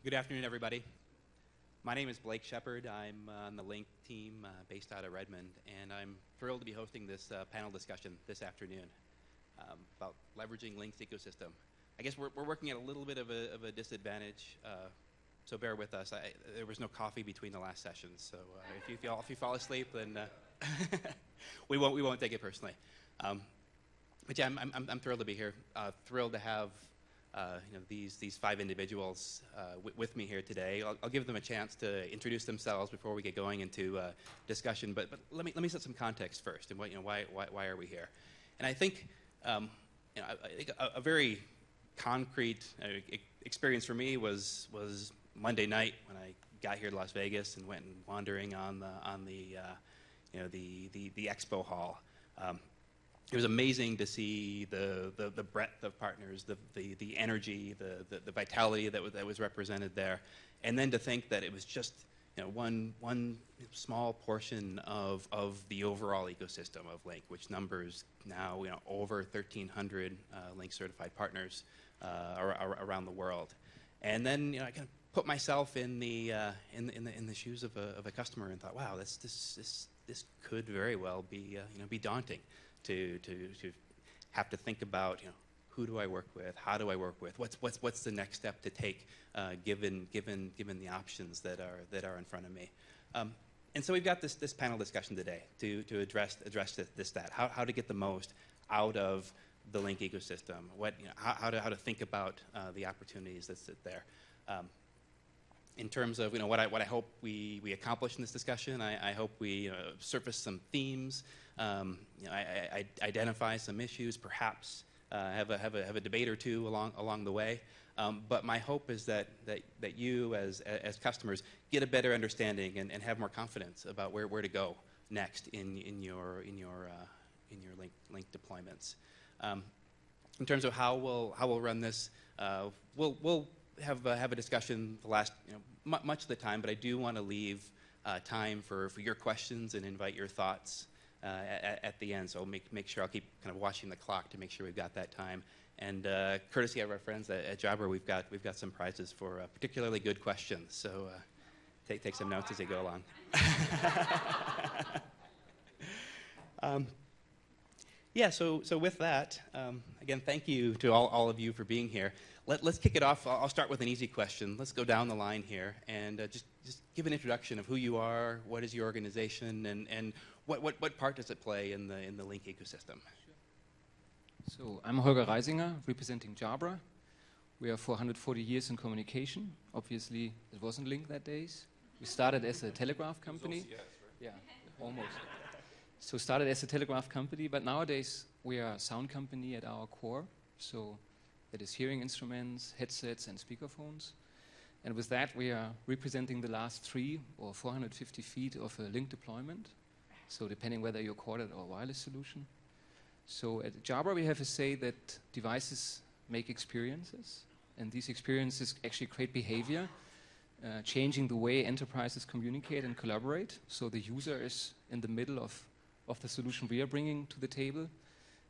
Good afternoon, everybody. My name is Blake Shepard. I'm on the Lync team based out of Redmond, and I'm thrilled to be hosting this panel discussion this afternoon about leveraging Lync's ecosystem. I guess we're working at a little bit of a disadvantage, so bear with us. There was no coffee between the last sessions, so if you fall asleep, then we won't take it personally. But yeah, I'm thrilled to be here. Thrilled to have these five individuals with me here today. I'll give them a chance to introduce themselves before we get going into discussion. But let me set some context first, and why are we here? And I think a very concrete experience for me was Monday night when I got here to Las Vegas and went and wandering on the expo hall. It was amazing to see the breadth of partners, the energy, the vitality that was represented there, and then to think that it was just one small portion of the overall ecosystem of Lync, which numbers now over 1,300 Lync certified partners around the world, and then I kind of put myself in the shoes of a customer and thought, wow, this could very well be daunting. To have to think about who do I work with, how do I work with, what's the next step to take given the options that are in front of me, and so we've got this panel discussion today to address that how to get the most out of the Lync ecosystem, how to think about the opportunities that sit there. In terms of what I hope we accomplish in this discussion, I hope we surface some themes, I identify some issues, perhaps have a debate or two along the way. But my hope is that you as customers get a better understanding and have more confidence about where to go next in your Lync deployments. In terms of how we'll run this, we'll have a discussion the last much of the time, but I do want to leave time for your questions and invite your thoughts at the end. So make sure I'll keep kind of watching the clock to make sure we've got that time. And courtesy of our friends at Jabra, we've got some prizes for particularly good questions. So take some notes as they go along. Yeah, so with that, again, thank you to all of you for being here. Let's kick it off. I'll start with an easy question. Let's go down the line here and just give an introduction of who you are, what is your organization, and what part does it play in the Lync ecosystem? Sure. So I'm Holger Reisinger, representing Jabra. We are 440 years in communication. Obviously, it wasn't Lync that days. We started as a telegraph company. Yes, right? Yeah, almost. So started as a telegraph company, but nowadays we are a sound company at our core. So that is hearing instruments, headsets, and speakerphones. And with that, we are representing the last 3 or 450 feet of a Lync deployment. So depending whether you're corded or wireless solution. So at Jabra, we have a say that devices make experiences, and these experiences actually create behavior, changing the way enterprises communicate and collaborate. So the user is in the middle of the solution we are bringing to the table.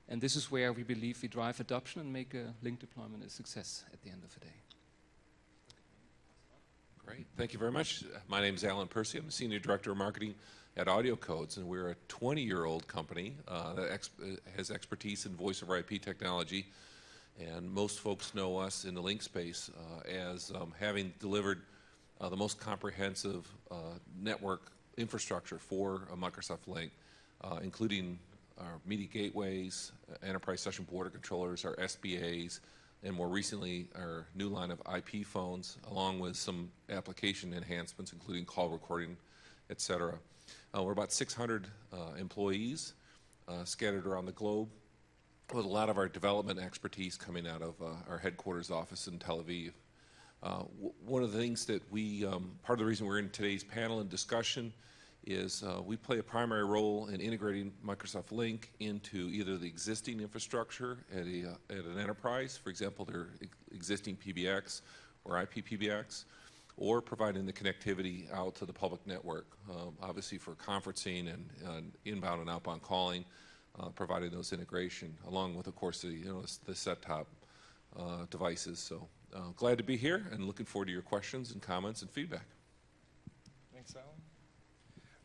And this is where we believe we drive adoption and make a Lync deployment a success at the end of the day. Great. Thank you very much. My name is Percy. I'm the Senior Director of Marketing at AudioCodes, and we're a 20-year-old company that has expertise in voice over IP technology. And most folks know us in the Lync space as having delivered the most comprehensive network infrastructure for Microsoft Lync, including our media gateways, enterprise session border controllers, our SBAs, and more recently our new line of IP phones, along with some application enhancements, including call recording, etc. We're about 600 employees scattered around the globe, with a lot of our development expertise coming out of our headquarters office in Tel Aviv. One of the things that part of the reason we're in today's panel and discussion is we play a primary role in integrating Microsoft Lync into either the existing infrastructure at an enterprise, for example, their existing PBX or IP PBX, or providing the connectivity out to the public network, obviously for conferencing and inbound and outbound calling, providing those integration, along with, of course, the set-top devices. So glad to be here and looking forward to your questions and comments and feedback. Thanks, Alan.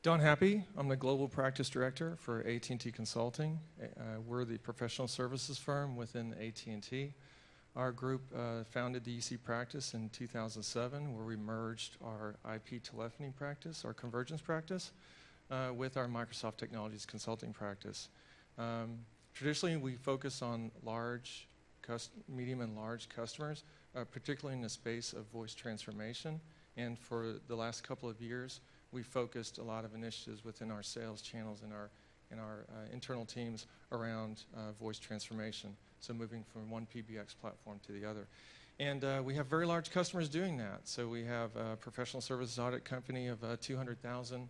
Don Happe, I'm the Global Practice Director for AT&T Consulting. We're the professional services firm within AT&T. Our group founded the EC practice in 2007, where we merged our IP telephony practice, our convergence practice, with our Microsoft Technologies consulting practice. Traditionally, we focus on medium and large customers, particularly in the space of voice transformation. And for the last couple of years, we focused a lot of initiatives within our sales channels and our internal teams around voice transformation. So moving from one PBX platform to the other. And we have very large customers doing that. So we have a professional services audit company of 200,000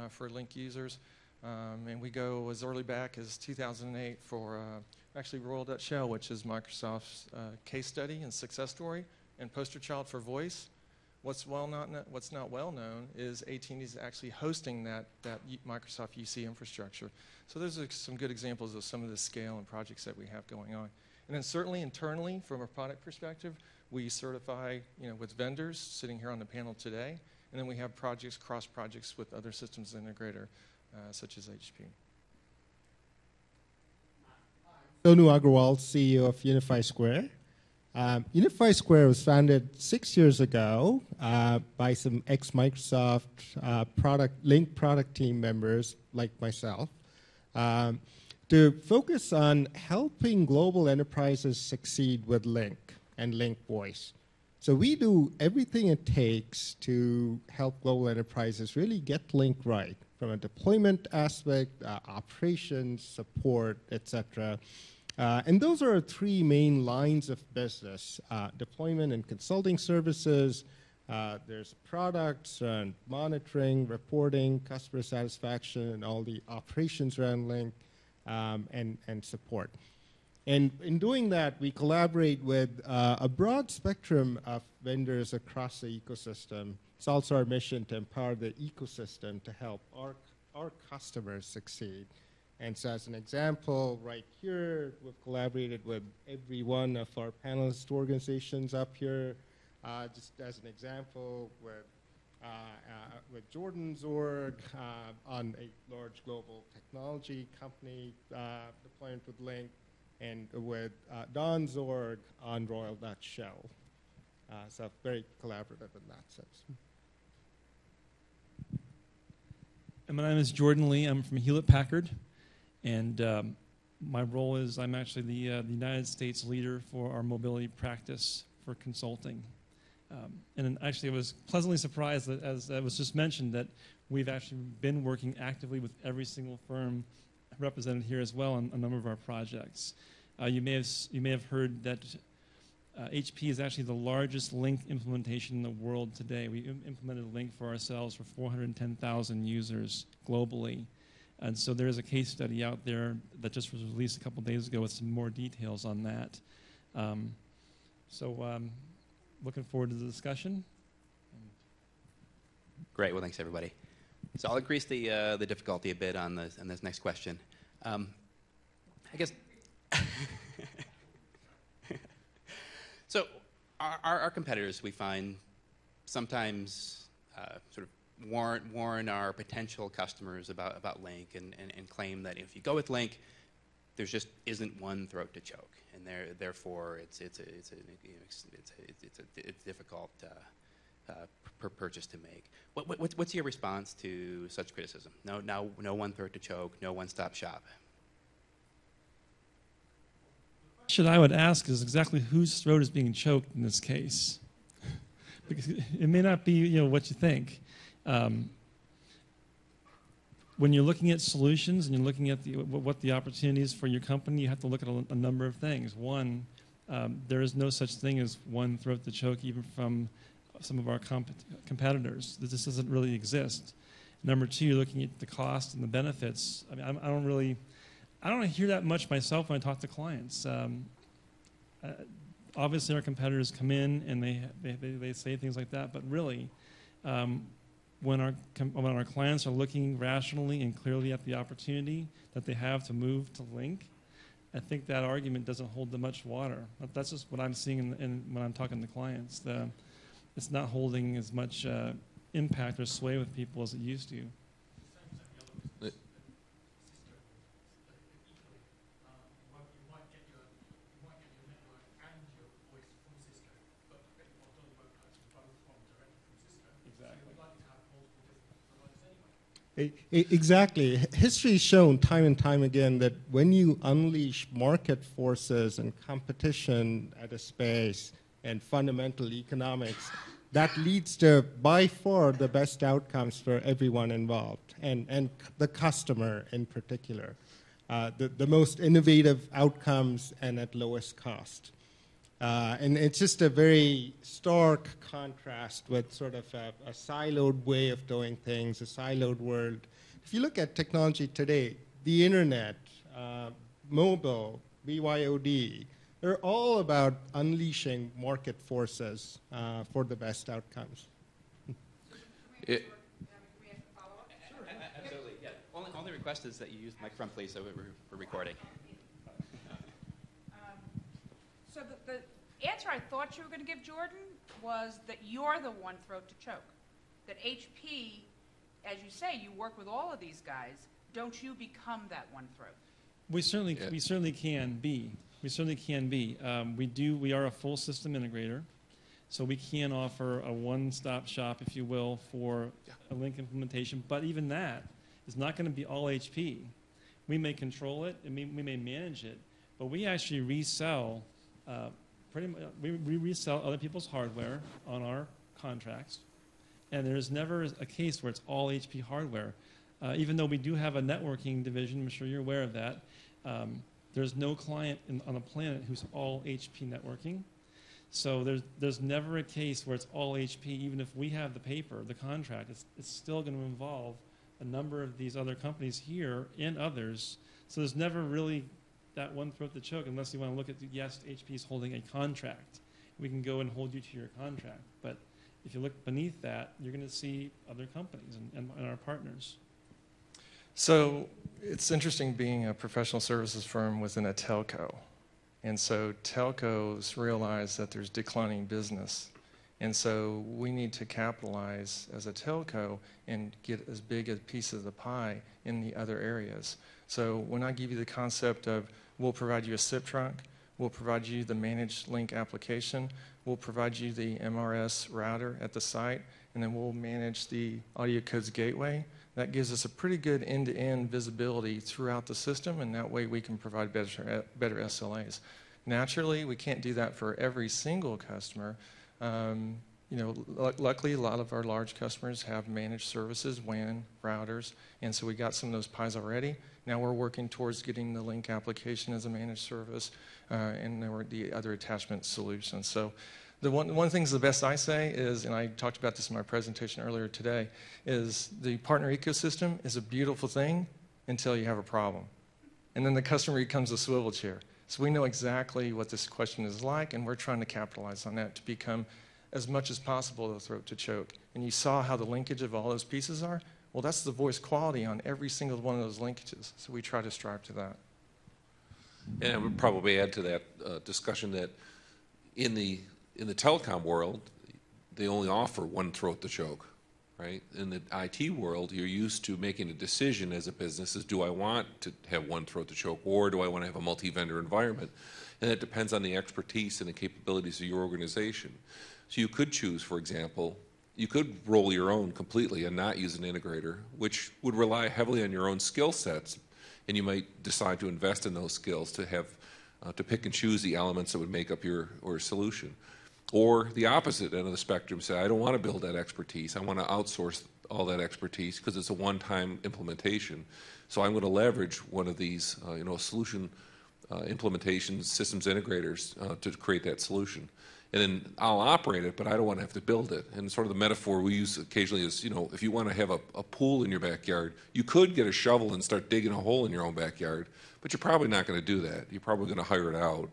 for Lync users. And we go as early back as 2008 for actually Royal Dutch Shell, which is Microsoft's case study and success story and poster child for voice. What's not well known is AT&T is actually hosting that Microsoft UC infrastructure. So those are some good examples of some of the scale and projects that we have going on. And then certainly internally, from a product perspective, we certify with vendors sitting here on the panel today. And then we have projects, cross projects with other systems integrator, such as HP. Sonu Aggarwal, CEO of Unify Square. Unify Square was founded 6 years ago by some ex-Microsoft Lync product team members like myself to focus on helping global enterprises succeed with Lync and Lync Voice. So we do everything it takes to help global enterprises really get Lync right, from a deployment aspect, operations, support, etc. And those are our three main lines of business: deployment and consulting services. There's products and monitoring, reporting, customer satisfaction, and all the operations around Lync, and support. And in doing that, we collaborate with a broad spectrum of vendors across the ecosystem. It's also our mission to empower the ecosystem to help our customers succeed. And so as an example, right here, we've collaborated with every one of our panelist organizations up here. Just as an example, with Jordan's org on a large global technology company deployment with Lync, and with Don's org on Royal Dutch Shell. So very collaborative in that sense. And my name is Jordan Lee. I'm from Hewlett-Packard. And my role is I'm actually the United States leader for our mobility practice for consulting. And actually I was pleasantly surprised that, as was just mentioned, that we've actually been working actively with every single firm represented here as well on a number of our projects. You may have heard that HP is actually the largest Lync implementation in the world today. We implemented Lync for ourselves for 410,000 users globally. And so there is a case study out there that just was released a couple days ago with some more details on that. Looking forward to the discussion. Great. Well, thanks, everybody. So I'll increase the difficulty a bit on this next question. I guess. So our competitors, we find, sometimes sort of warn our potential customers about Lync and claim that if you go with Lync, there just isn't one throat to choke, and therefore it's a difficult purchase to make. What's your response to such criticism? No one throat to choke, no one-stop shop. The question I would ask is exactly whose throat is being choked in this case, because it may not be what you think. When you're looking at solutions and you're looking at what the opportunities for your company, you have to look at a number of things. One, there is no such thing as one throat to choke, even from some of our competitors. This doesn't really exist. Number two, you're looking at the cost and the benefits. I mean, I don't hear that much myself when I talk to clients. Obviously, our competitors come in and they say things like that, but really, when our clients are looking rationally and clearly at the opportunity that they have to move to Lync, I think that argument doesn't hold that much water. That's just what I'm seeing when I'm talking to clients. It's not holding as much impact or sway with people as it used to. Exactly. History has shown time and time again that when you unleash market forces and competition at a space and fundamental economics, that leads to, by far, the best outcomes for everyone involved, and the customer in particular. The most innovative outcomes and at lowest cost. And it's just a very stark contrast with sort of a siloed way of doing things, a siloed world. If you look at technology today, the internet, mobile, BYOD, they're all about unleashing market forces for the best outcomes. Absolutely, yeah. Only request is that you use the microphone, please, so we're recording. So the answer I thought you were going to give, Jordan, was that you're the one throat to choke. That HP, as you say, you work with all of these guys. Don't you become that one throat? We certainly can be. We certainly can be. We are a full system integrator, so we can offer a one-stop shop, if you will, for a Lync implementation. But even that is not going to be all HP. We may control it and we may manage it, but we actually resell. We resell other people's hardware on our contracts, and there's never a case where it's all HP hardware. Even though we do have a networking division, I'm sure you're aware of that, there's no client on the planet who's all HP networking. So there's never a case where it's all HP. Even if we have the paper, the contract, it's still going to involve a number of these other companies here and others. So there's never really that one throat to choke, unless you want to look at, yes, HP is holding a contract. We can go and hold you to your contract. But if you look beneath that, you're going to see other companies and our partners. So it's interesting being a professional services firm within a telco. And so telcos realize that there's declining business. And so we need to capitalize as a telco and get as big a piece of the pie in the other areas. So when I give you the concept of we'll provide you a SIP trunk, we'll provide you the managed Lync application, we'll provide you the MRS router at the site, and then we'll manage the AudioCodes gateway. That gives us a pretty good end-to-end visibility throughout the system, and that way we can provide better SLAs. Naturally, we can't do that for every single customer. Luckily, a lot of our large customers have managed services, WAN, routers, and so we got some of those pies already. Now we're working towards getting the Lync application as a managed service, and then the other attachment solutions. So the one thing the best I say is, and I talked about this in my presentation earlier today, is the partner ecosystem is a beautiful thing until you have a problem. And then the customer becomes a swivel chair. So we know exactly what this question is like, and we're trying to capitalize on that to become as much as possible the throat to choke. And you saw how the linkage of all those pieces are? Well, that's the voice quality on every single one of those linkages. So we try to strive to that. And I would probably add to that discussion that in the telecom world, they only offer one throat to choke, right? In the IT world, you're used to making a decision as a business as, do I want to have one throat to choke, or do I want to have a multi-vendor environment? And it depends on the expertise and the capabilities of your organization. So you could choose, for example, you could roll your own completely and not use an integrator, which would rely heavily on your own skill sets, and you might decide to invest in those skills to have to pick and choose the elements that would make up your solution. Or the opposite end of the spectrum, say, I don't want to build that expertise. I want to outsource all that expertise because it's a one-time implementation. So I'm going to leverage one of these solution implementation systems integrators to create that solution. And then I'll operate it, but I don't want to have to build it. And sort of the metaphor we use occasionally is, if you want to have a pool in your backyard, you could get a shovel and start digging a hole in your own backyard, but you're probably not going to do that. You're probably going to hire it out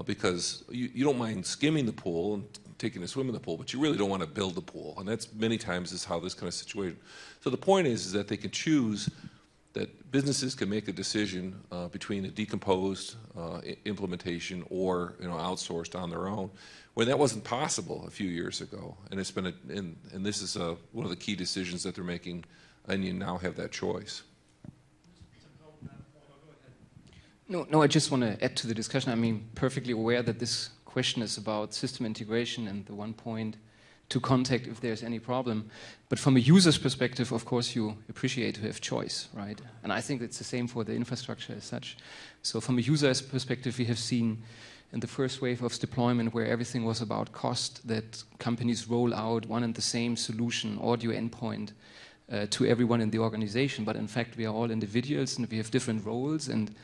because you don't mind skimming the pool and taking a swim in the pool, but you really don't want to build the pool. And that's many times is how this kind of situation. So the point is that they can choose that businesses can make a decision between a decomposed implementation or outsourced on their own, when that wasn't possible a few years ago. And it's been and this is one of the key decisions that they're making, and you now have that choice. No, I just want to add to the discussion. I mean, perfectly aware that this question is about system integration and the one point to contact if there's any problem. But from a user's perspective, of course, you appreciate to have choice, right? And I think it's the same for the infrastructure as such. So from a user's perspective, we have seen in the first wave of deployment where everything was about cost, that companies roll out one and the same solution, audio endpoint, to everyone in the organization. But in fact, we are all individuals and we have different roles, and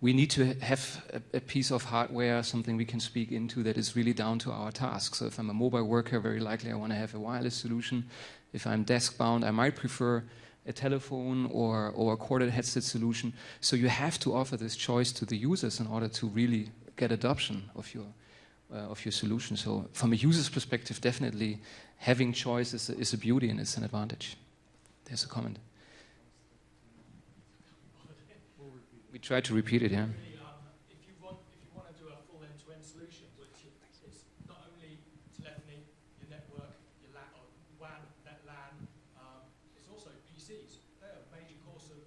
we need to have a piece of hardware, something we can speak into that is really down to our task. So if I'm a mobile worker, very likely I want to have a wireless solution. If I'm desk-bound, I might prefer a telephone or a corded headset solution. So you have to offer this choice to the users in order to really get adoption of your solution. So from a user's perspective, definitely having choice is a beauty and it's an advantage. There's a comment. We try to repeat it, yeah. If you want to do a full end-to-end solution, which is not only telephony, your network, your WAN, net LAN, it's also PCs. They are a major cause of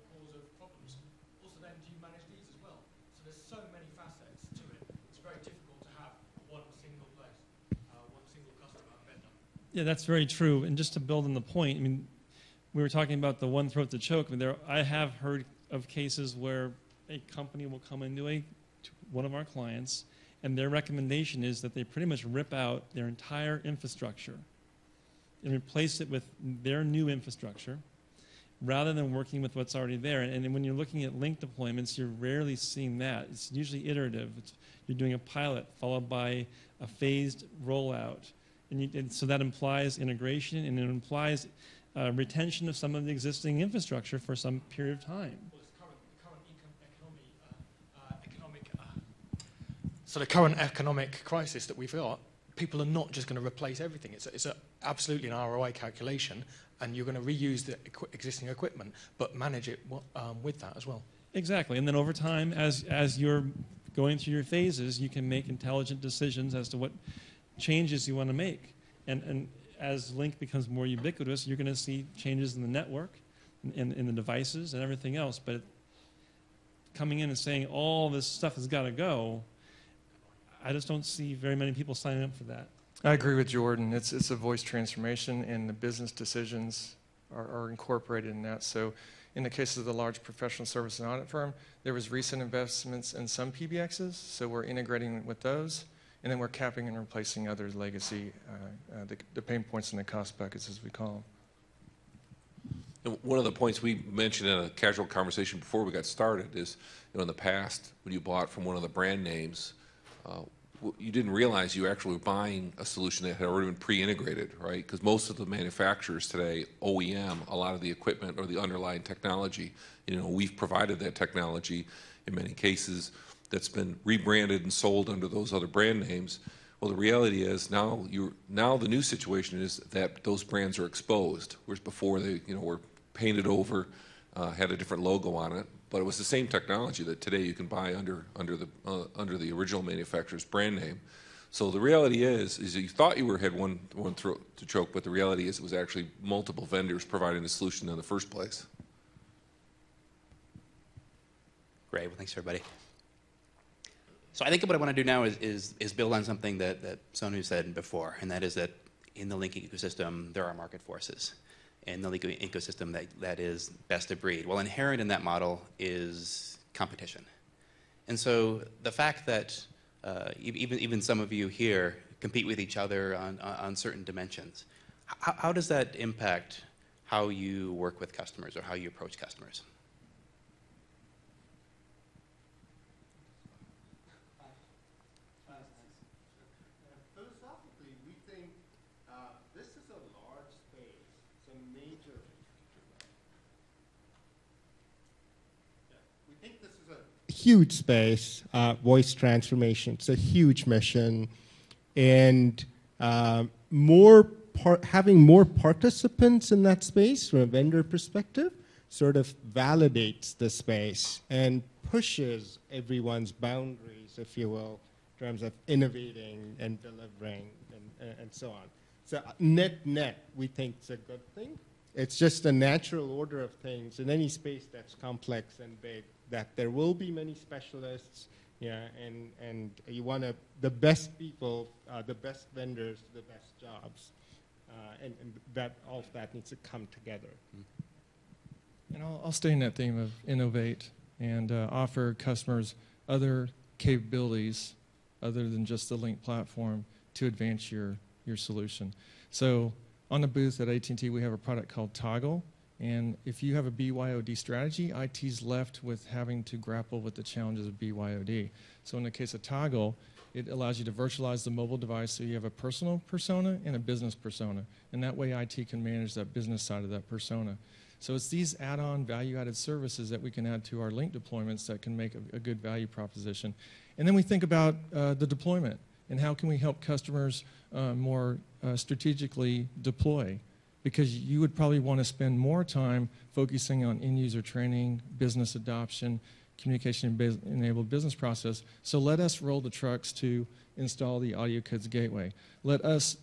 problems. Also, then do you manage these as well? So there's so many facets to it. It's very difficult to have one single place, one single customer vendor. Yeah, that's very true. And just to build on the point, I mean, we were talking about the one throat to choke. I mean, I have heard of cases where a company will come into one of our clients, and their recommendation is that they pretty much rip out their entire infrastructure and replace it with their new infrastructure rather than working with what's already there. And when you're looking at Lync deployments, you're rarely seeing that. It's usually iterative. You're doing a pilot followed by a phased rollout. And so that implies integration, and it implies retention of some of the existing infrastructure for some period of time. So the current economic crisis that we've got, people are not just going to replace everything. It's absolutely an ROI calculation, and you're going to reuse the existing equipment, but manage it with that as well. Exactly, and then over time, as you're going through your phases, you can make intelligent decisions as to what changes you want to make. And as Lync becomes more ubiquitous, you're going to see changes in the network, in the devices, and everything else. But coming in and saying all this stuff has got to go, I just don't see very many people signing up for that. I agree with Jordan. It's a voice transformation, and the business decisions are incorporated in that. So in the case of the large professional service and audit firm, there was recent investments in some PBXs, so we're integrating with those, and then we're capping and replacing others' legacy, the pain points and the cost buckets, as we call them. And one of the points we mentioned in a casual conversation before we got started is, in the past, when you bought from one of the brand names, you didn't realize you actually were buying a solution that had already been pre-integrated, right? Because most of the manufacturers today, OEM, a lot of the equipment or the underlying technology, we've provided that technology in many cases that's been rebranded and sold under those other brand names. Well, the reality is now the new situation is that those brands are exposed, whereas before they were painted over, had a different logo on it. But it was the same technology that today you can buy under the original manufacturer's brand name. So the reality is that you thought you had one throat to choke, but the reality is it was actually multiple vendors providing the solution in the first place. Great. Well, thanks, everybody. So I think what I want to do now is build on something that Sonu said before, and that is that in the Lync ecosystem, there are market forces. In the Lync ecosystem that is best of breed. Well, inherent in that model is competition. And so the fact that even some of you here compete with each other on certain dimensions, how does that impact how you work with customers or how you approach customers? Philosophically, we think this is a large space. It's a major. We think this is a huge space. Voice transformation. It's a huge mission, and having more participants in that space from a vendor perspective sort of validates the space and pushes everyone's boundaries, if you will, in terms of innovating and delivering and so on. So net, we think it's a good thing. It's just a natural order of things in any space that's complex and big, that there will be many specialists, and you want the best people, the best vendors, the best jobs, and that all of that needs to come together. And I'll stay in that theme of innovate and offer customers other capabilities other than just the Lync platform to advance your solution. So on the booth at AT&T, we have a product called Toggle. And if you have a BYOD strategy, IT's left with having to grapple with the challenges of BYOD. So in the case of Toggle, it allows you to virtualize the mobile device so you have a personal persona and a business persona. And that way IT can manage that business side of that persona. So it's these add-on value-added services that we can add to our Lync deployments that can make a good value proposition. And then we think about the deployment and how can we help customers more strategically deploy. Because you would probably want to spend more time focusing on end-user training, business adoption, communication-enabled business process. So let us roll the trucks to install the AudioCodes gateway. Let us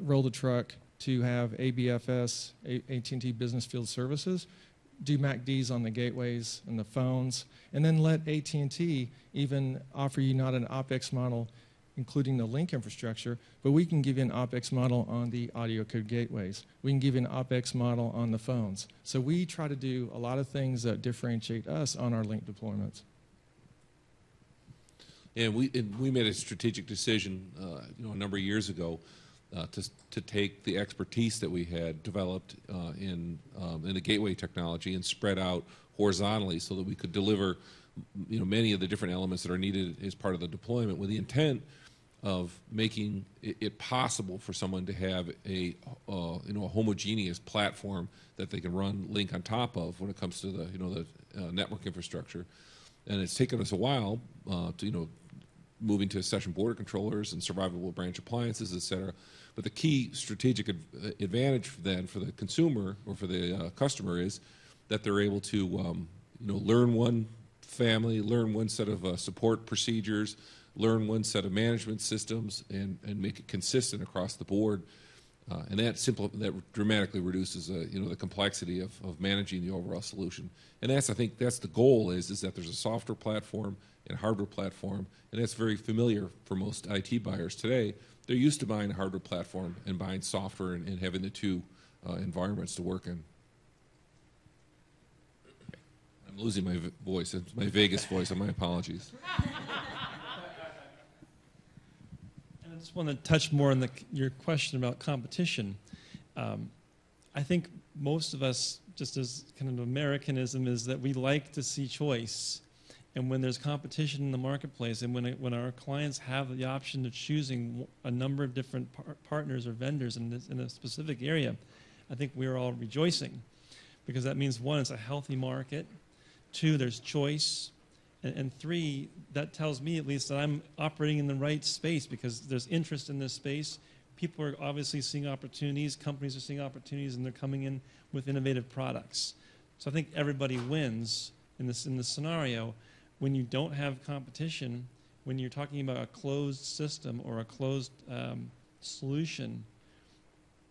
roll the truck to have ABFS, AT&T Business Field Services, do MACDs on the gateways and the phones, and then let AT&T even offer you not an OpEx model including the Lync infrastructure, but we can give you an OpEx model on the AudioCode gateways. We can give you an OpEx model on the phones. So we try to do a lot of things that differentiate us on our Lync deployments. And we made a strategic decision a number of years ago to take the expertise that we had developed in the gateway technology and spread out horizontally so that we could deliver many of the different elements that are needed as part of the deployment with the intent of making it possible for someone to have a homogeneous platform that they can run Lync on top of when it comes to the network infrastructure. And it's taken us a while to moving to session border controllers and survivable branch appliances, et cetera. But the key strategic advantage then for the consumer or for the customer is that they're able to learn one family, learn one set of support procedures, learn one set of management systems, and make it consistent across the board. And that dramatically reduces the complexity of managing the overall solution. And I think that's the goal is that there's a software platform and a hardware platform, and that's very familiar for most IT buyers today. They're used to buying a hardware platform and buying software and having the two environments to work in. I'm losing my voice. It's my Vegas voice, and my apologies. And I just want to touch more on your question about competition. I think most of us, just as kind of Americanism, is that we like to see choice. And when there's competition in the marketplace, and when our clients have the option of choosing a number of different partners or vendors in a specific area, I think we're all rejoicing. Because that means, one, it's a healthy market. Two, there's choice. And three, that tells me at least that I'm operating in the right space because there's interest in this space. People are obviously seeing opportunities. Companies are seeing opportunities, and they're coming in with innovative products. So I think everybody wins in this scenario. When you don't have competition, when you're talking about a closed system or a closed solution,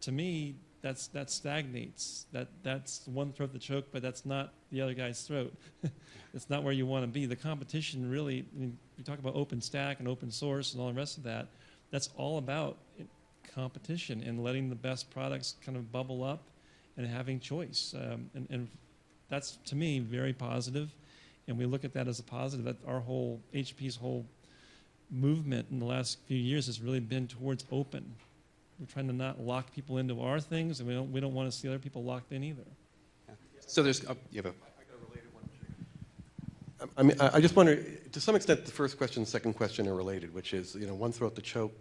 to me, that stagnates. That's one throat to choke, but that's not the other guy's throat. It's not where you want to be. The competition really, we talk about open stack and open source and all the rest of that, that's all about competition and letting the best products kind of bubble up and having choice. And that's, to me, very positive. And we look at that as a positive. That our whole, HP's whole movement in the last few years has really been towards open. We're trying to not lock people into our things, and we don't want to see other people locked in either. Yeah. So there's, you have a... I got a related one. I mean, I just wonder, to some extent, the first question and second question are related, which is, one throat to choke.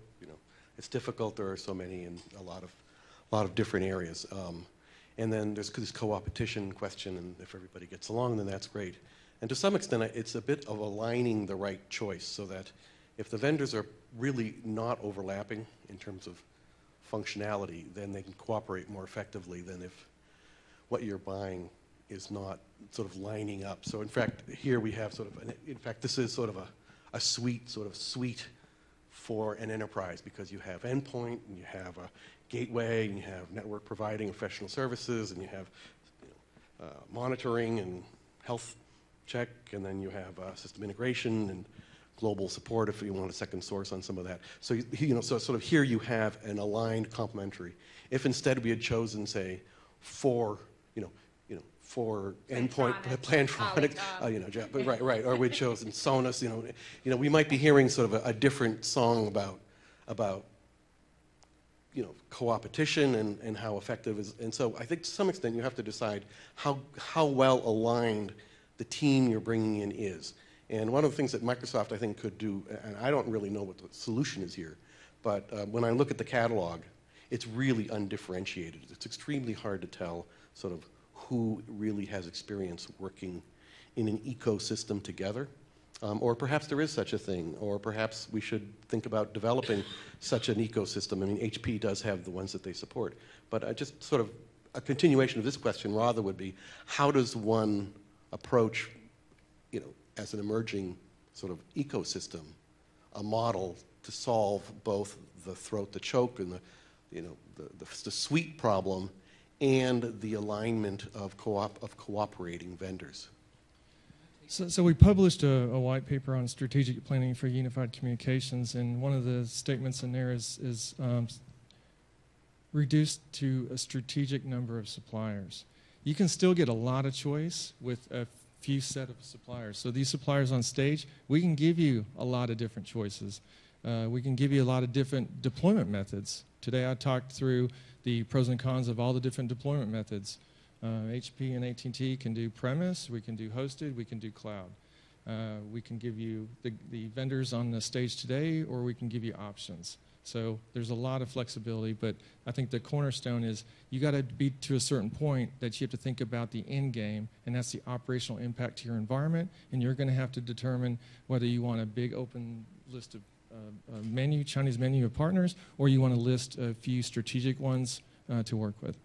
It's difficult. There are so many in a lot of different areas. And then there's this co-opetition question, and if everybody gets along, then that's great. And to some extent, it's a bit of aligning the right choice so that if the vendors are really not overlapping in terms of functionality, then they can cooperate more effectively than if what you're buying is not sort of lining up. So in fact, here we have sort of, in fact, this is sort of a suite for an enterprise, because you have endpoint, and you have a gateway, and you have network providing professional services, and you have monitoring and health check, and then you have system integration and global support if you want a second source on some of that. So so sort of here you have an aligned complementary. If instead we had chosen, say, for endpoint Plantronic, right, or we'd chosen Sonus, we might be hearing sort of a different song about Coopetition and how effective is. And so I think to some extent you have to decide how well aligned the team you're bringing in is. And one of the things that Microsoft, I think, could do, and I don't really know what the solution is here, but when I look at the catalog, it's really undifferentiated. It's extremely hard to tell sort of who really has experience working in an ecosystem together. Or perhaps there is such a thing, or perhaps we should think about developing such an ecosystem. I mean, HP does have the ones that they support. But just sort of a continuation of this question rather would be, how does one approach, as an emerging sort of ecosystem, a model to solve both the throat to choke and the suite problem and the alignment of cooperating vendors? So we published a white paper on strategic planning for unified communications, and one of the statements in there is reduced to a strategic number of suppliers. You can still get a lot of choice with a few set of suppliers. So these suppliers on stage, we can give you a lot of different choices. We can give you a lot of different deployment methods. Today I talked through the pros and cons of all the different deployment methods. HP and AT&T can do premise, we can do hosted, we can do cloud. We can give you the vendors on the stage today, or we can give you options. So there's a lot of flexibility, but I think the cornerstone is you got to be to a certain point that you have to think about the end game, and that's the operational impact to your environment, and you're going to have to determine whether you want a big open list of Chinese menu of partners, or you want to list a few strategic ones to work with.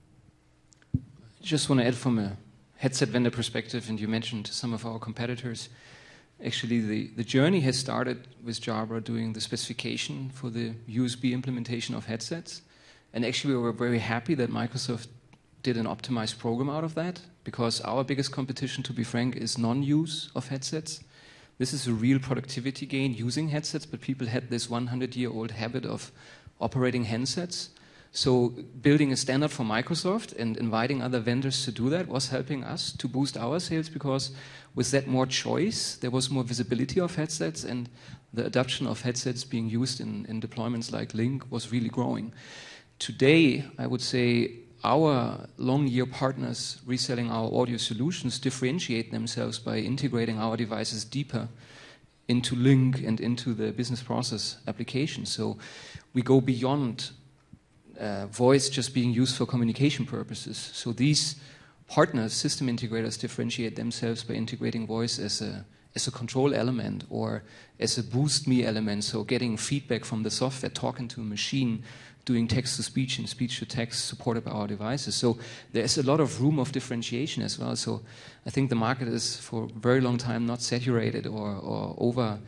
Just want to add from a headset vendor perspective, and you mentioned some of our competitors. Actually, the journey has started with Jabra doing the specification for the USB implementation of headsets. And actually, we were very happy that Microsoft did an optimized program out of that, because our biggest competition, to be frank, is non-use of headsets. This is a real productivity gain using headsets, but people had this 100-year-old habit of operating handsets. So building a standard for Microsoft and inviting other vendors to do that was helping us to boost our sales, because with that more choice, there was more visibility of headsets, and the adoption of headsets being used in deployments like Lync was really growing. Today, I would say our long-year partners reselling our audio solutions differentiate themselves by integrating our devices deeper into Lync and into the business process application. So we go beyond voice just being used for communication purposes. So these partners, system integrators, differentiate themselves by integrating voice as a control element or as a boost me element, so getting feedback from the software, talking to a machine, doing text-to-speech and speech-to-text supported by our devices. So there's a lot of room of differentiation as well. So I think the market is for a very long time not saturated or over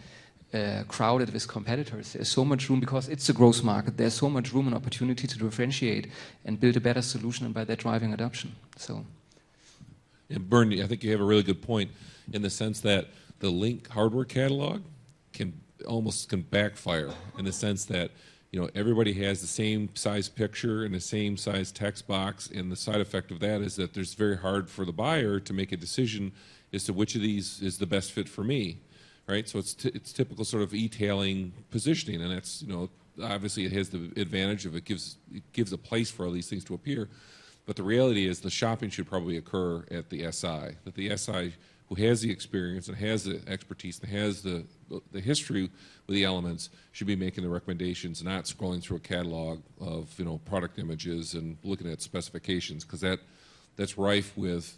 crowded with competitors. There's so much room, because it's a growth market. There's so much room and opportunity to differentiate and build a better solution, and by that driving adoption. So, and Bernie, I think you have a really good point in the sense that the Lync hardware catalog can backfire in the sense that everybody has the same size picture and the same size text box, and the side effect of that is that it's very hard for the buyer to make a decision as to which of these is the best fit for me. Right, so it's typical sort of e-tailing positioning, and that's obviously it has the advantage of it gives a place for all these things to appear, but the reality is the shopping should probably occur at the SI. That the SI who has the experience and has the expertise and has the history with the elements should be making the recommendations, not scrolling through a catalog of product images and looking at specifications, because that's rife with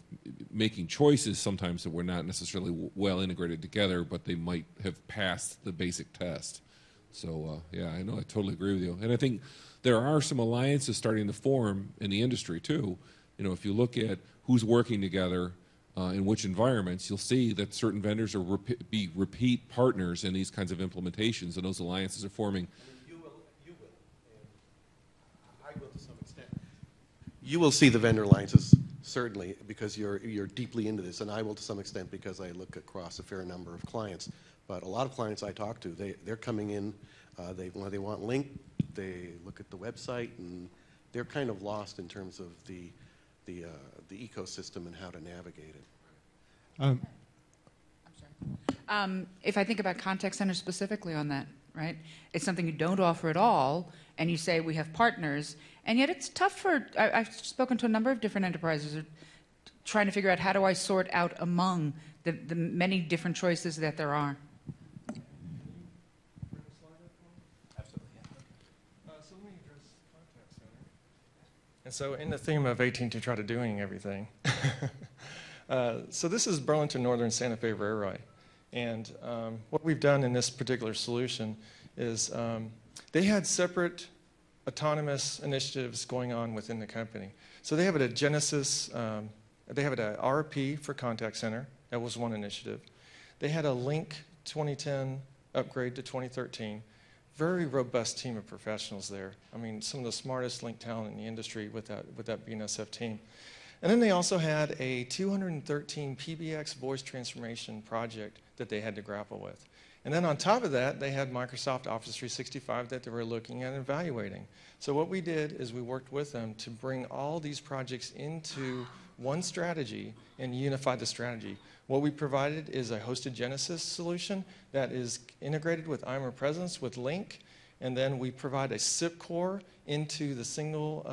making choices sometimes that were not necessarily well integrated together, but they might have passed the basic test. So, yeah, I know, I totally agree with you. And I think there are some alliances starting to form in the industry, too. If you look at who's working together, in which environments, you'll see that certain vendors are be repeat partners in these kinds of implementations, and those alliances are forming. You will, and I will to some extent. You will see the vendor alliances, certainly, because you're deeply into this, and I will to some extent because I look across a fair number of clients. But a lot of clients I talk to, they're coming in, they want Lync, they look at the website, and they're kind of lost in terms of the ecosystem and how to navigate it. I'm sorry. If I think about contact center specifically on that, right? It's something you don't offer at all, and you say we have partners, and yet it's tough for, I've spoken to a number of different enterprises trying to figure out how do I sort out among the many different choices that there are. And so in the theme of AT&T try to doing everything, so this is Burlington Northern Santa Fe Railway. And what we've done in this particular solution is they had separate autonomous initiatives going on within the company. So they have a Genesis, they have an RP for contact center. That was one initiative. They had a Lync 2010 upgrade to 2013. Very robust team of professionals there. I mean, some of the smartest Lync talent in the industry with that BNSF team. And then they also had a 213 PBX voice transformation project that they had to grapple with. And then on top of that, they had Microsoft Office 365 that they were looking at and evaluating. So what we did is we worked with them to bring all these projects into one strategy and unify the strategy. What we provided is a hosted Genesis solution that is integrated with IMR Presence with Lync, and then we provide a SIP core into the single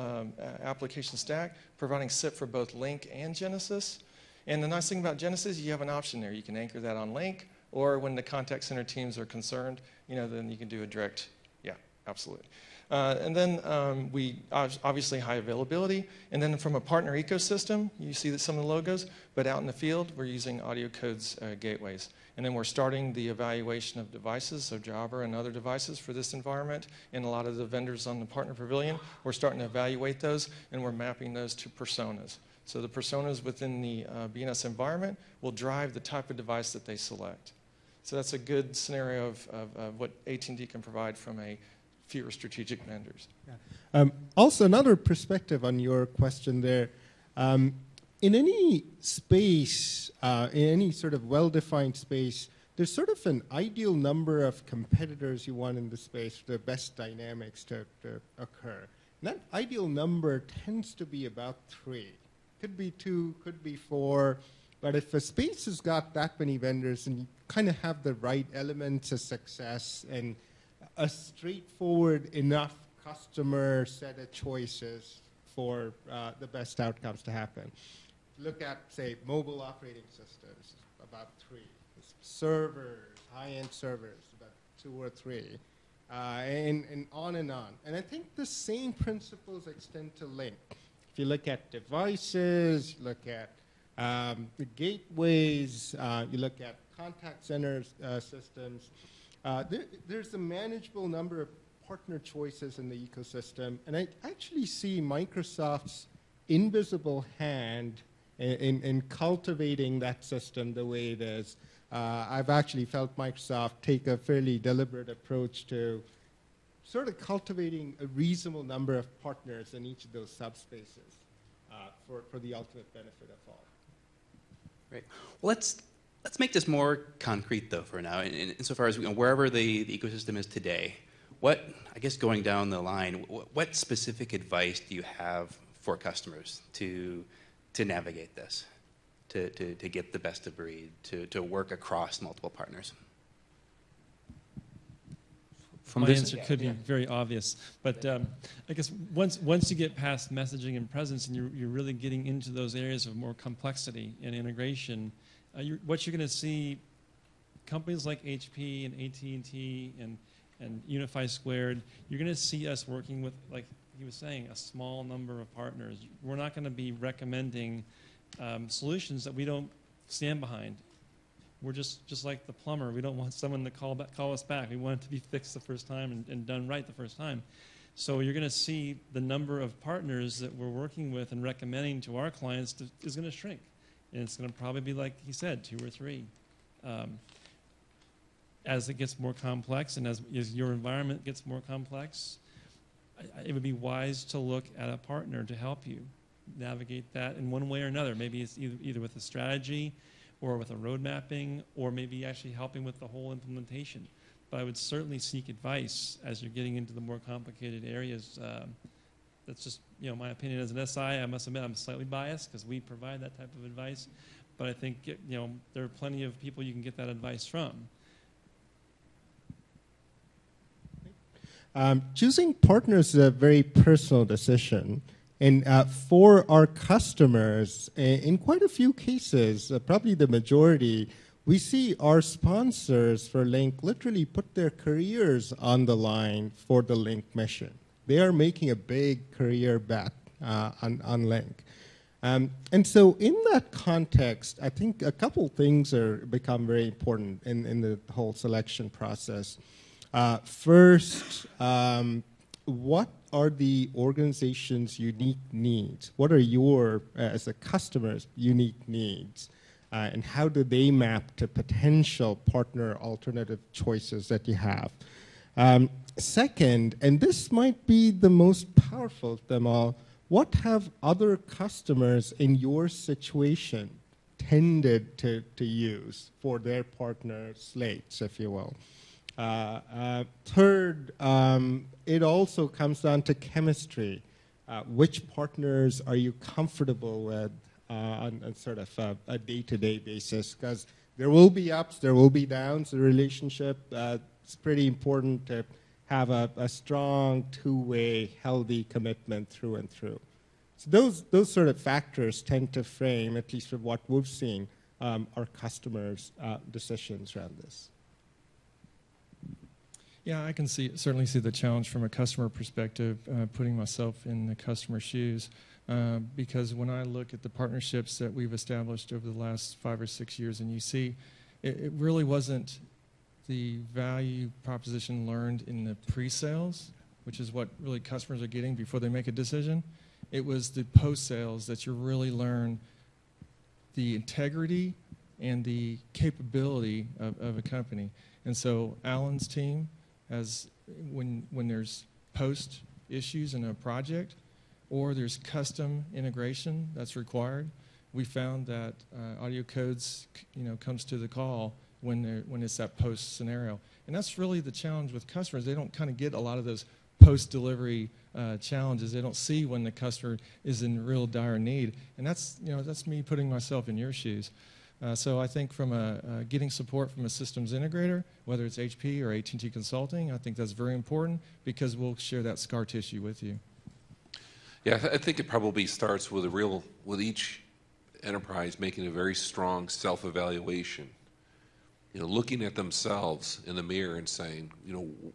application stack, providing SIP for both Lync and Genesis. And the nice thing about Genesis, you have an option there. You can anchor that on Lync, or when the contact center teams are concerned, then you can do a direct, yeah, absolutely. And then we obviously high availability. And then from a partner ecosystem, you see that some of the logos, but out in the field, we're using AudioCodes gateways. And then we're starting the evaluation of devices, so Jabra and other devices for this environment. And a lot of the vendors on the partner pavilion, we're starting to evaluate those, and we're mapping those to personas. So the personas within the BNS environment will drive the type of device that they select. So that's a good scenario of what AT&T can provide from a fewer strategic vendors. Yeah. Also, another perspective on your question there. In any space, in any sort of well-defined space, there's sort of an ideal number of competitors you want in the space for the best dynamics to occur. And that ideal number tends to be about 3. Could be 2, could be 4. But if a space has got that many vendors and you kind of have the right elements of success and a straightforward enough customer set of choices for the best outcomes to happen. Look at, say, mobile operating systems, about 3. Servers, high-end servers, about 2 or 3, and on and on. And I think the same principles extend to Lync. If you look at devices, you look at the gateways, you look at contact center systems, there's a manageable number of partner choices in the ecosystem, and I actually see Microsoft's invisible hand in cultivating that system the way it is. I've actually felt Microsoft take a fairly deliberate approach to sort of cultivating a reasonable number of partners in each of those subspaces for the ultimate benefit of all. Great. Well, let's make this more concrete, though, for now. Insofar as wherever the ecosystem is today, what, I guess going down the line, what specific advice do you have for customers to navigate this, to get the best of breed, to work across multiple partners? My answer could be very obvious, but I guess once you get past messaging and presence and you're really getting into those areas of more complexity and integration, what you're going to see, companies like HP and AT&T and Unify Squared, you're going to see us working with, like he was saying, a small number of partners. We're not going to be recommending solutions that we don't stand behind. We're just like the plumber. We don't want someone to call us back. We want it to be fixed the first time and done right the first time. So you're going to see the number of partners that we're working with and recommending to our clients is going to shrink. And it's going to probably be, like he said, 2 or 3. As it gets more complex and as your environment gets more complex, it would be wise to look at a partner to help you navigate that in one way or another. Maybe it's either with a strategy or with a road mapping, or maybe actually helping with the whole implementation. But I would certainly seek advice as you're getting into the more complicated areas. That's just, my opinion as an SI. I must admit I'm slightly biased because we provide that type of advice. But I think, there are plenty of people you can get that advice from. Choosing partners is a very personal decision. And for our customers, in quite a few cases, probably the majority, we see our sponsors for Lync literally put their careers on the line for the Lync mission. They are making a big career bet on Lync. And so in that context, I think a couple things become very important in the whole selection process. First, what are the organization's unique needs? What are your, as a customer's, unique needs? And how do they map to potential partner alternative choices that you have? Second, and this might be the most powerful of them all, what have other customers in your situation tended to use for their partner slates, if you will? Third, it also comes down to chemistry. Which partners are you comfortable with on sort of a day-to-day basis? Because there will be ups, there will be downs. The relationship, it's pretty important to have a strong two-way, healthy commitment through and through. So those sort of factors tend to frame, at least with what we've seen, our customers' decisions around this. Yeah, I can certainly see the challenge from a customer perspective, putting myself in the customer's shoes, because when I look at the partnerships that we've established over the last 5 or 6 years, and you see, it really wasn't the value proposition learned in the pre-sales, which is what really customers are getting before they make a decision. It was the post-sales that you really learn the integrity and the capability of a company. And so Alan's team, when there's post issues in a project or there's custom integration that's required, we found that AudioCodes comes to the call when it's that post scenario. And that's really the challenge with customers. They don't kind of get a lot of those post-delivery challenges. They don't see when the customer is in real dire need. And that's me putting myself in your shoes. So I think from getting support from a systems integrator, whether it's HP or AT&T Consulting, I think that's very important because we'll share that scar tissue with you. Yeah, I think it probably starts with each enterprise making a very strong self-evaluation. Looking at themselves in the mirror and saying,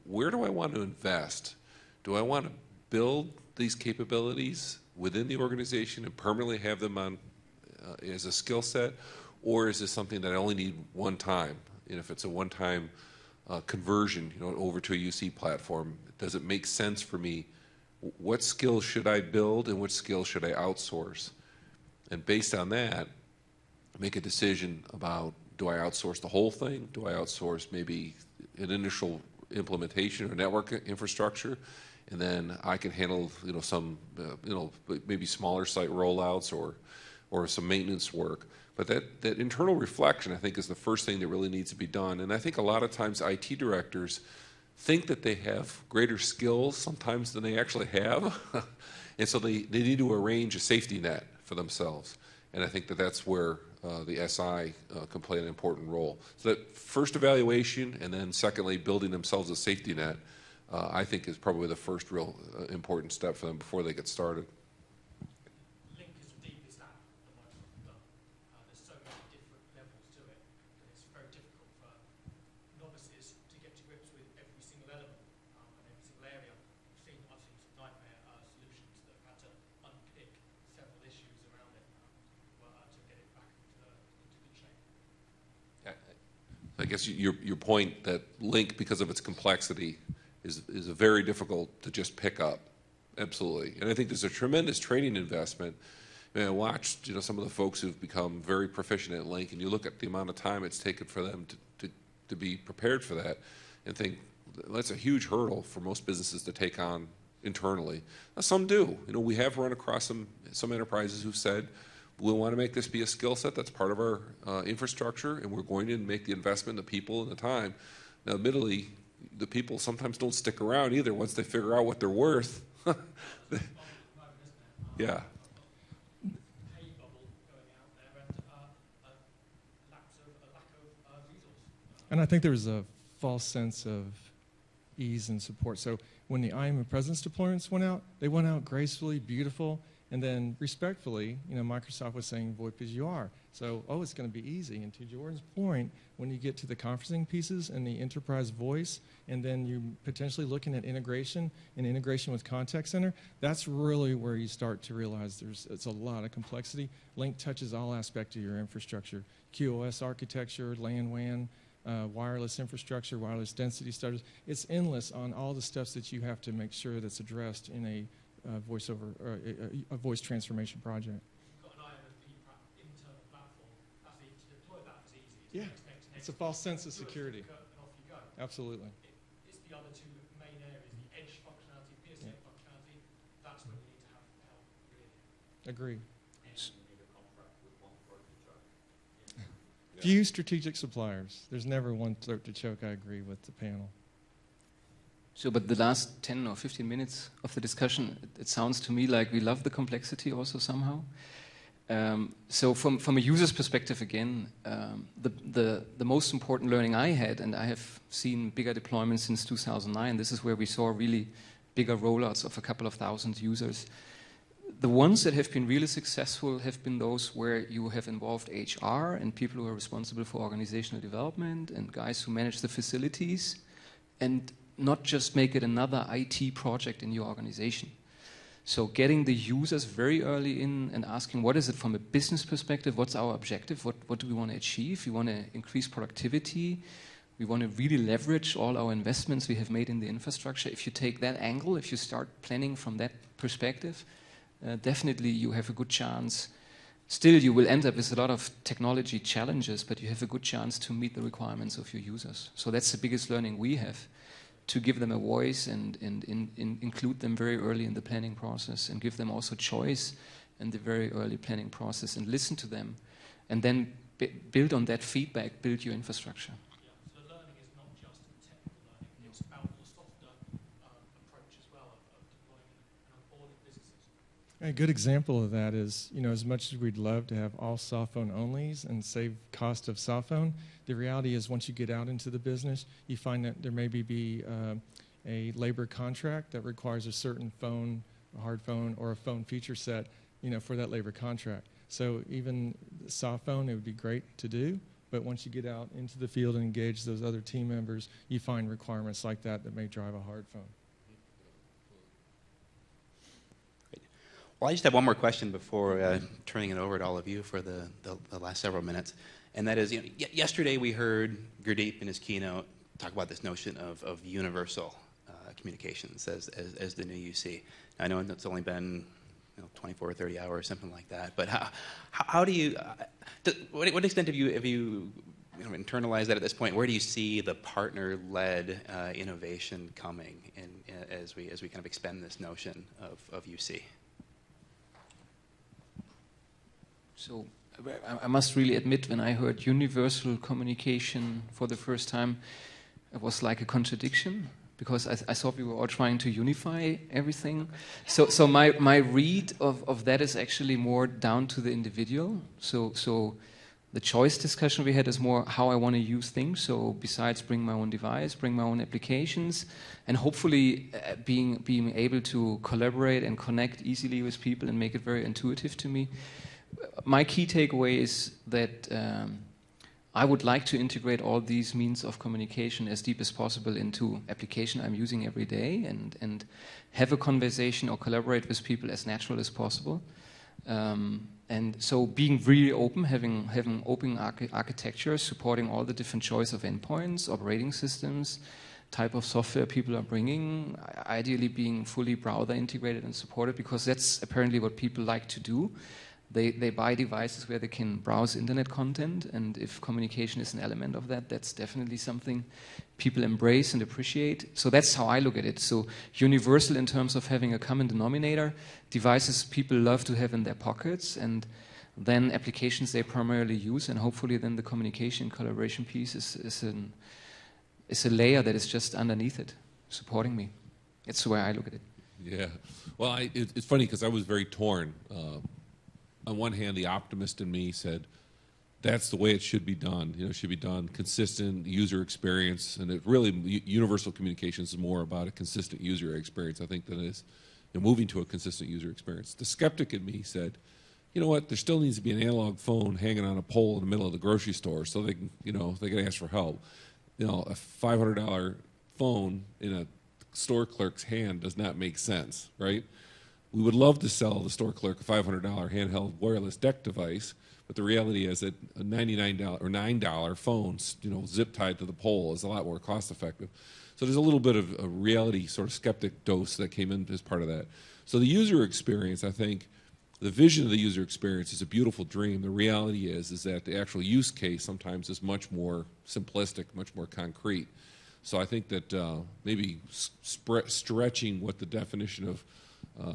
where do I want to invest? Do I want to build these capabilities within the organization and permanently have them on as a skill set? Or is this something that I only need one time? And if it's a one-time conversion, over to a UC platform, does it make sense for me? What skills should I build and what skills should I outsource? And based on that, make a decision about, do I outsource the whole thing? Do I outsource maybe an initial implementation or network infrastructure? And then I can handle, some, maybe smaller site rollouts or some maintenance work. But that internal reflection, I think, is the first thing that really needs to be done. And I think a lot of times IT directors think that they have greater skills sometimes than they actually have. And so they need to arrange a safety net for themselves. And I think that's where the SI can play an important role. So that first evaluation and then secondly building themselves a safety net, I think is probably the first real important step for them before they get started. Lync is the deepest app that Microsoft have done. There's so many different levels to it that it's very difficult for novices to get to grips with every single element and every single area. I've seen some nightmare solutions that have had to unpick several issues around it to get it back into good shape. I guess your point that Lync, because of its complexity, is very difficult to just pick up. Absolutely. And I think there's a tremendous training investment. I watched, some of the folks who've become very proficient at Lync, and you look at the amount of time it's taken for them to be prepared for that, and think that's a huge hurdle for most businesses to take on internally. Now, some do. We have run across some enterprises who've said, we want to make this be a skill set that's part of our infrastructure, and we're going to make the investment, the people, and the time. Now, admittedly, the people sometimes don't stick around either once they figure out what they're worth. Yeah. And I think there was a false sense of ease and support. So when the IAM and presence deployments went out, they went out gracefully, beautiful, and then respectfully, Microsoft was saying VoIP as you are. So, it's going to be easy. And to Jordan's point, when you get to the conferencing pieces and the enterprise voice, and then you potentially looking at integration and integration with contact center, that's really where you start to realize it's a lot of complexity. Lync touches all aspects of your infrastructure: QoS architecture, LAN, WAN, wireless infrastructure, wireless density studies. It's endless on all the steps that you have to make sure that's addressed in a a voice transformation project. You've got an IMP internal platform. To deploy that is easy. Yeah, it's a false sense of security. And off you go. Absolutely. It's the other two main areas: the edge functionality, PSTN functionality. That's where we need to have help. Really. Agree. And you need a contract with one throat to choke. Few strategic suppliers. There's never one throat to choke. I agree with the panel. So, but the last 10 or 15 minutes of the discussion, it sounds to me like we love the complexity also somehow. So from a user's perspective again, the most important learning I had, and I have seen bigger deployments since 2009, this is where we saw really bigger rollouts of a couple of thousand users. The ones that have been really successful have been those where you have involved HR and people who are responsible for organizational development and guys who manage the facilities, and not just make it another IT project in your organization. So getting the users very early in and asking, what is it from a business perspective? What's our objective? What do we want to achieve? We want to increase productivity. We want to really leverage all our investments we have made in the infrastructure. If you take that angle, if you start planning from that perspective, definitely you have a good chance. Still, you will end up with a lot of technology challenges, but you have a good chance to meet the requirements of your users. So that's the biggest learning we have, to give them a voice and include them very early in the planning process, and give them also choice in the very early planning process, and listen to them, and then build on that feedback, build your infrastructure. Yeah, so learning is not just technical learning, it's about the softer approach as well of deploying and onboarding businesses. A good example of that is, as much as we'd love to have all soft phone onlys and save cost of soft phone, the reality is once you get out into the business, you find that there may be a labor contract that requires a certain phone, a hard phone, or a phone feature set, for that labor contract. So even soft phone, it would be great to do, but once you get out into the field and engage those other team members, you find requirements like that may drive a hard phone. Well, I just have one more question before turning it over to all of you for the last several minutes. And that is, yesterday we heard Gurdeep in his keynote talk about this notion of universal communications as the new UC. I know it's only been 24 or 30 hours, something like that. But how do you, what extent have you internalized that at this point? Where do you see the partner-led innovation coming as we kind of expand this notion of UC? So I must really admit, when I heard universal communication for the first time, it was like a contradiction, because I thought we were all trying to unify everything. So my read of that is actually more down to the individual. So the choice discussion we had is more how I want to use things. So besides bring my own device, bring my own applications, and hopefully being able to collaborate and connect easily with people and make it very intuitive to me. My key takeaway is that I would like to integrate all these means of communication as deep as possible into application I'm using every day, and have a conversation or collaborate with people as natural as possible. And so being really open, having open architecture, supporting all the different choice of endpoints, operating systems, type of software people are bringing, ideally being fully browser integrated and supported, because that's apparently what people like to do. They buy devices where they can browse internet content, and if communication is an element of that, that's definitely something people embrace and appreciate. So that's how I look at it. So universal in terms of having a common denominator, devices people love to have in their pockets, and then applications they primarily use, and hopefully then the communication collaboration piece is a layer that is just underneath it, supporting me. It's the way I look at it. Yeah. Well, it's funny because I was very torn. On one hand, the optimist in me said, that's the way it should be done. You know, it should be done consistent user experience, and it really universal communications is more about a consistent user experience, I think, than it is moving to a consistent user experience. The skeptic in me said, you know what? There still needs to be an analog phone hanging on a pole in the middle of the grocery store, so they can, you know, they can ask for help. You know, a $500 phone in a store clerk's hand does not make sense, right? We would love to sell the store clerk a $500 handheld wireless DEC device, but the reality is that a $99 or $9 phone, you know, zip tied to the pole is a lot more cost effective. So there's a little bit of a reality sort of skeptic dose that came in as part of that. So the user experience, I think, the vision of the user experience is a beautiful dream. The reality is that the actual use case sometimes is much more simplistic, much more concrete. So I think that maybe stretching what the definition of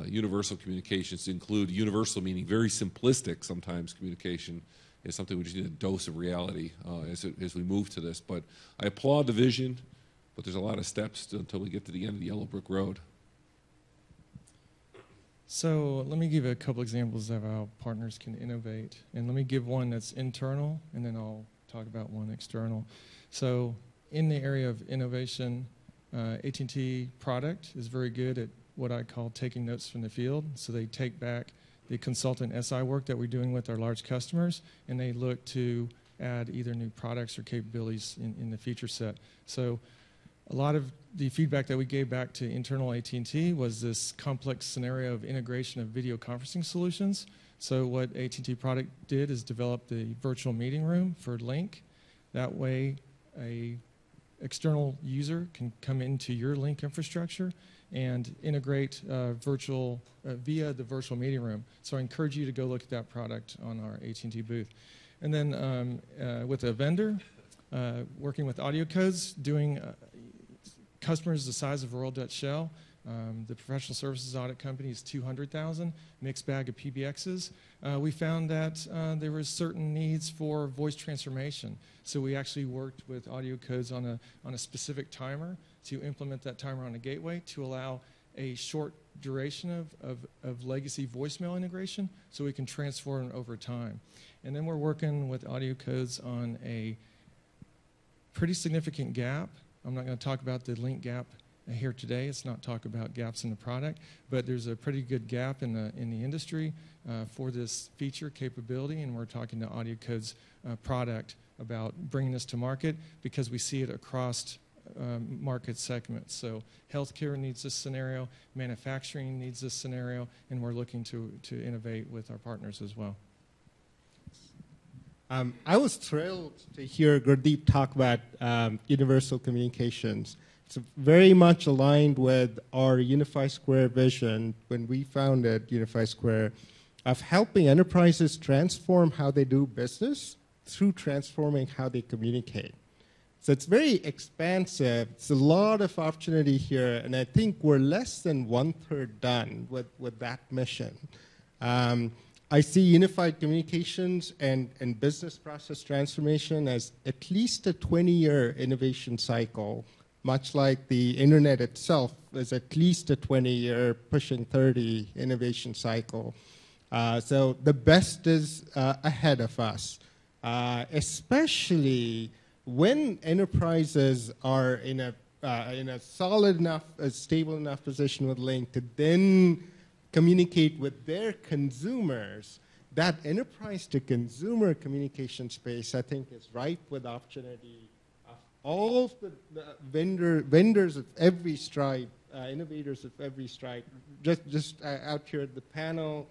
universal communications to include universal, meaning very simplistic sometimes communication, is something we just need a dose of reality as we move to this. But I applaud the vision, but there's a lot of steps until we get to the end of the yellow brick road. So let me give a couple examples of how partners can innovate. And let me give one that's internal, and then I'll talk about one external. So in the area of innovation, AT&T product is very good at what I call taking notes from the field. So they take back the consultant SI work that we're doing with our large customers, and they look to add either new products or capabilities in the feature set. So a lot of the feedback that we gave back to internal AT&T was this complex scenario of integration of video conferencing solutions. So what AT&T product did is develop the virtual meeting room for Lync. That way, a external user can come into your Lync infrastructure and integrate via the virtual meeting room. So I encourage you to go look at that product on our AT&T booth. And then with a vendor, working with AudioCodes, doing customers the size of Royal Dutch Shell. The professional services audit company is 200,000, mixed bag of PBXs. We found that there were certain needs for voice transformation. So we actually worked with AudioCodes on a specific timer to implement that timer on a gateway to allow a short duration of legacy voicemail integration so we can transform over time. And then we're working with AudioCodes on a pretty significant gap. I'm not going to talk about the Lync gap here today. It's not talk about gaps in the product, but there's a pretty good gap in the industry for this feature capability, and we're talking to AudioCodes product about bringing this to market because we see it across market segments. So healthcare needs this scenario, manufacturing needs this scenario, and we're looking to innovate with our partners as well. I was thrilled to hear Gurdeep talk about universal communications. It's very much aligned with our Unify Square vision when we founded Unify Square of helping enterprises transform how they do business through transforming how they communicate. So it's very expansive. It's a lot of opportunity here, and I think we're less than 1/3 done with that mission. I see unified communications and business process transformation as at least a 20-year innovation cycle, much like the internet itself is at least a 20-year, pushing 30 innovation cycle. So the best is ahead of us, especially when enterprises are in a solid enough, a stable enough position with Lync to then communicate with their consumers. That enterprise to consumer communication space, I think, is ripe with opportunity of all of the vendors of every stripe, innovators of every stripe. Just out here at the panel,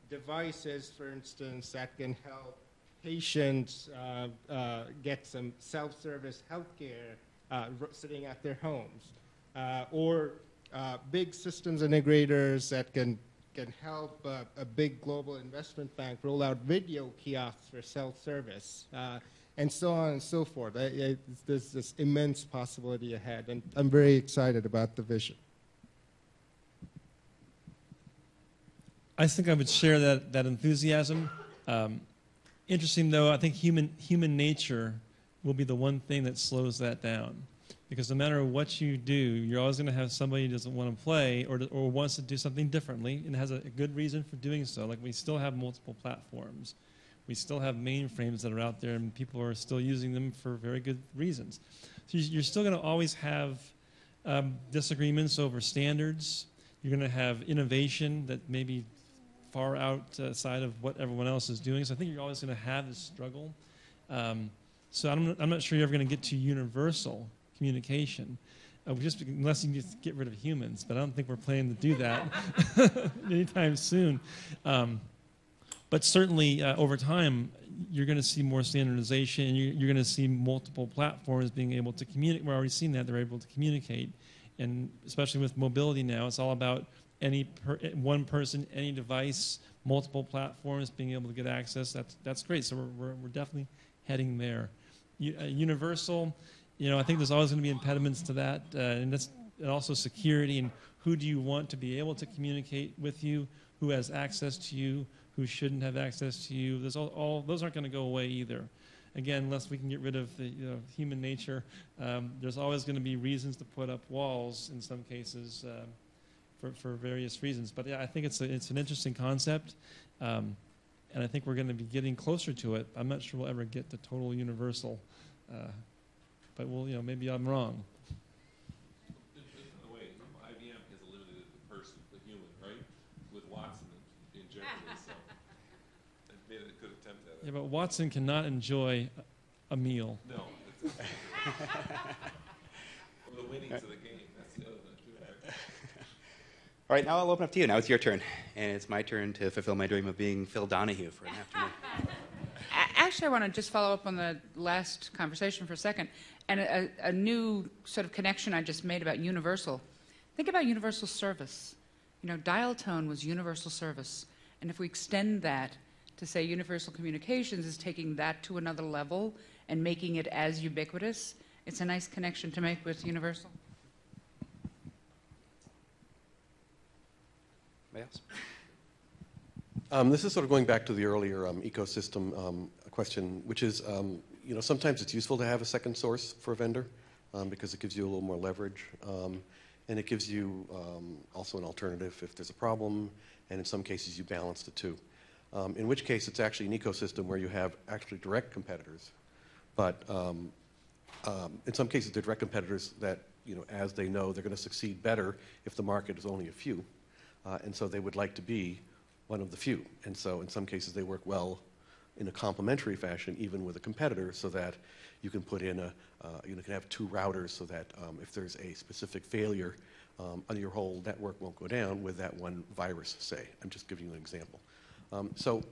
devices, for instance, that can help patients get some self-service healthcare sitting at their homes, or big systems integrators that can can help a big global investment bank roll out video kiosks for self-service, and so on and so forth. There's this immense possibility ahead, and I'm very excited about the vision. I think I would share that enthusiasm. Interesting, though, I think human nature will be the one thing that slows that down. Because no matter what you do, you're always going to have somebody who doesn't want to play or wants to do something differently and has a good reason for doing so. Like, we still have multiple platforms. We still have mainframes that are out there, and people are still using them for very good reasons. So you're still going to always have disagreements over standards. You're going to have innovation that may be far outside of what everyone else is doing. So I think you're always going to have this struggle. So I'm not sure you're ever going to get to universal communication, unless you just get rid of humans. But I don't think we're planning to do that anytime soon. But certainly, over time, you're going to see more standardization, and you're going to see multiple platforms being able to communicate. We're already seeing that they're able to communicate, and especially with mobility now, it's all about one person, any device, multiple platforms being able to get access. That's great. So we're definitely heading there. Universal, I think there's always going to be impediments to that, and also security, and who do you want to be able to communicate with you, who has access to you, who shouldn't have access to you. Those aren't going to go away either. Again, unless we can get rid of the human nature, there's always going to be reasons to put up walls in some cases for various reasons. But yeah, I think it's an interesting concept, and I think we're going to be getting closer to it. I'm not sure we'll ever get to total universal, but maybe I'm wrong. In a way, IBM has eliminated the person, the human, right? With Watson injected, so it made a good attempt at it. Yeah, but Watson cannot enjoy a meal. No. Or the winnings of the game. That's the other thing. All right, now I'll open up to you. Now it's your turn, and it's my turn to fulfill my dream of being Phil Donahue for an afternoon. Actually, I want to just follow up on the last conversation for a second, and a new sort of connection I just made about universal. Think about universal service. Dial tone was universal service, and if we extend that to say universal communications is taking that to another level and making it as ubiquitous, it's a nice connection to make with universal. Anybody else? This is sort of going back to the earlier ecosystem question, which is, sometimes it's useful to have a second source for a vendor because it gives you a little more leverage. And it gives you also an alternative if there's a problem, and in some cases you balance the two. In which case it's actually an ecosystem where you have actually direct competitors. But in some cases they're direct competitors that, as they know, they're going to succeed better if the market is only a few. And so they would like to be one of the few. And so in some cases they work well in a complementary fashion, even with a competitor, so that you can put in you can have two routers so that if there's a specific failure, your whole network won't go down with that one virus, say. I'm just giving you an example. So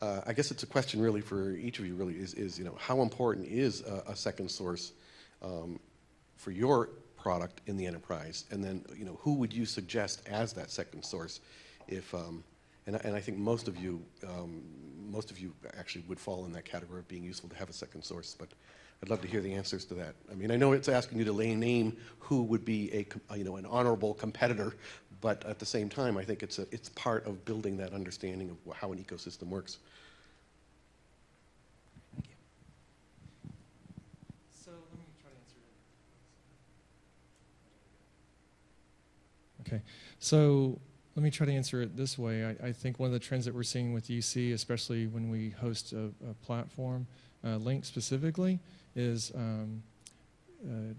I guess it's a question really for each of you really is how important is a second source for your product in the enterprise, and then who would you suggest as that second source? If and I think most of you actually would fall in that category of being useful to have a second source, but I'd love to hear the answers to that. I mean, I know it's asking you to name who would be an honorable competitor, but at the same time, I think it's part of building that understanding of how an ecosystem works. Thank you. So let me try to answer it. Okay, so let me try to answer it this way. I think one of the trends that we're seeing with UC, especially when we host a platform, Lync specifically, is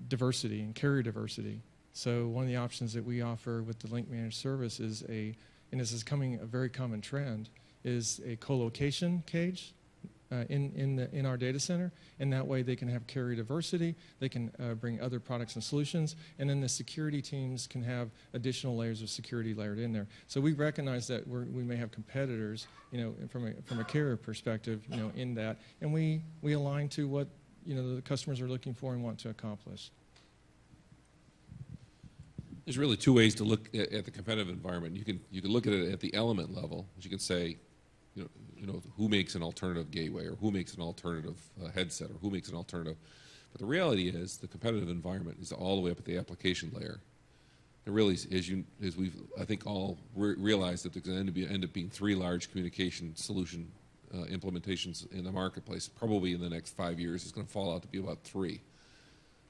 diversity and carrier diversity. So one of the options that we offer with the Lync managed service is and this is becoming a very common trend, is a co-location cage in our data center, and that way they can have carrier diversity, they can bring other products and solutions, and then the security teams can have additional layers of security layered in there. So we recognize that we may have competitors, from a carrier perspective, in that, and we align to what the customers are looking for and want to accomplish. There's really two ways to look at the competitive environment. You can look at it at the element level, which you can say, you know, who makes an alternative gateway, or who makes an alternative headset, or who makes an alternative. But the reality is, the competitive environment is all the way up at the application layer. There really, as we've, I think, all realized that there's going to end up being 3 large communication solution implementations in the marketplace. Probably in the next 5 years, it's going to fall out to be about 3.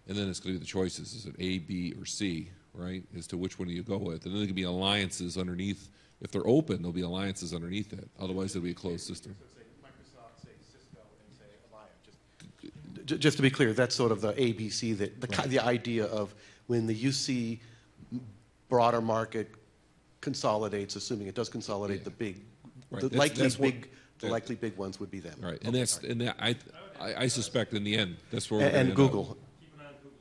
And then it's going to be the choices: is it A, B, or C, right? As to which one do you go with. And then there can be alliances underneath. If they're open, there'll be alliances underneath it. Otherwise, it'll be a closed system. So say Microsoft, say Cisco, and say Avaya. Just to be clear, that's sort of the ABC, that the idea of when the UC broader market consolidates, assuming it does consolidate, the big, Right. the likely big ones would be them. Right, and I suspect in the end that's where we're And gonna end up. Google.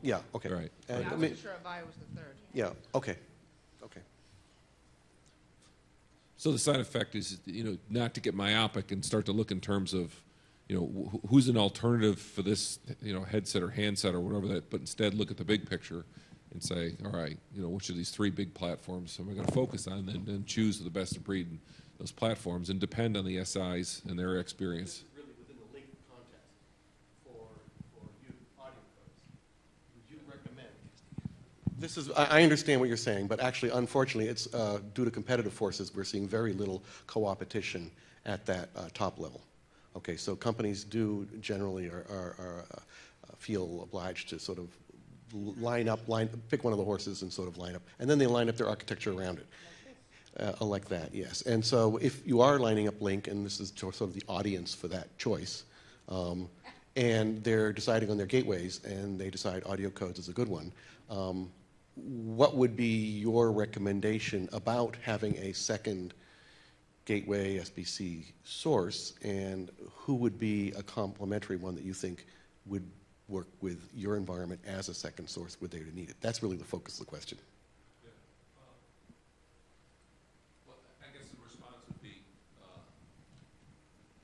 Yeah. Okay. Right. Yeah, And, I wasn't sure Avaya was the third. Yeah. Okay. Okay. So the side effect is, you know, not to get myopic and start to look in terms of, you know, who's an alternative for this, you know, headset or handset or whatever that, but instead look at the big picture and say, all right, you know, which of these 3 big platforms am I going to focus on, and then choose the best of breed in those platforms and depend on the SIs and their experience. Really within the Lync context for you, AudioCodes, would you recommend? This is, I understand what you're saying, but actually, unfortunately, it's due to competitive forces, we're seeing very little coopetition at that top level. Okay, so companies do generally feel obliged to sort of pick one of the horses and sort of line up, and then they line up their architecture around it. Like that, yes. And so if you are lining up Lync, and this is sort of the audience for that choice, and they're deciding on their gateways, and they decide AudioCodes is a good one, what would be your recommendation about having a second gateway SBC source, and who would be a complementary one that you think would work with your environment as a second source where they would need it? That's really the focus of the question. Well, I guess the response would be,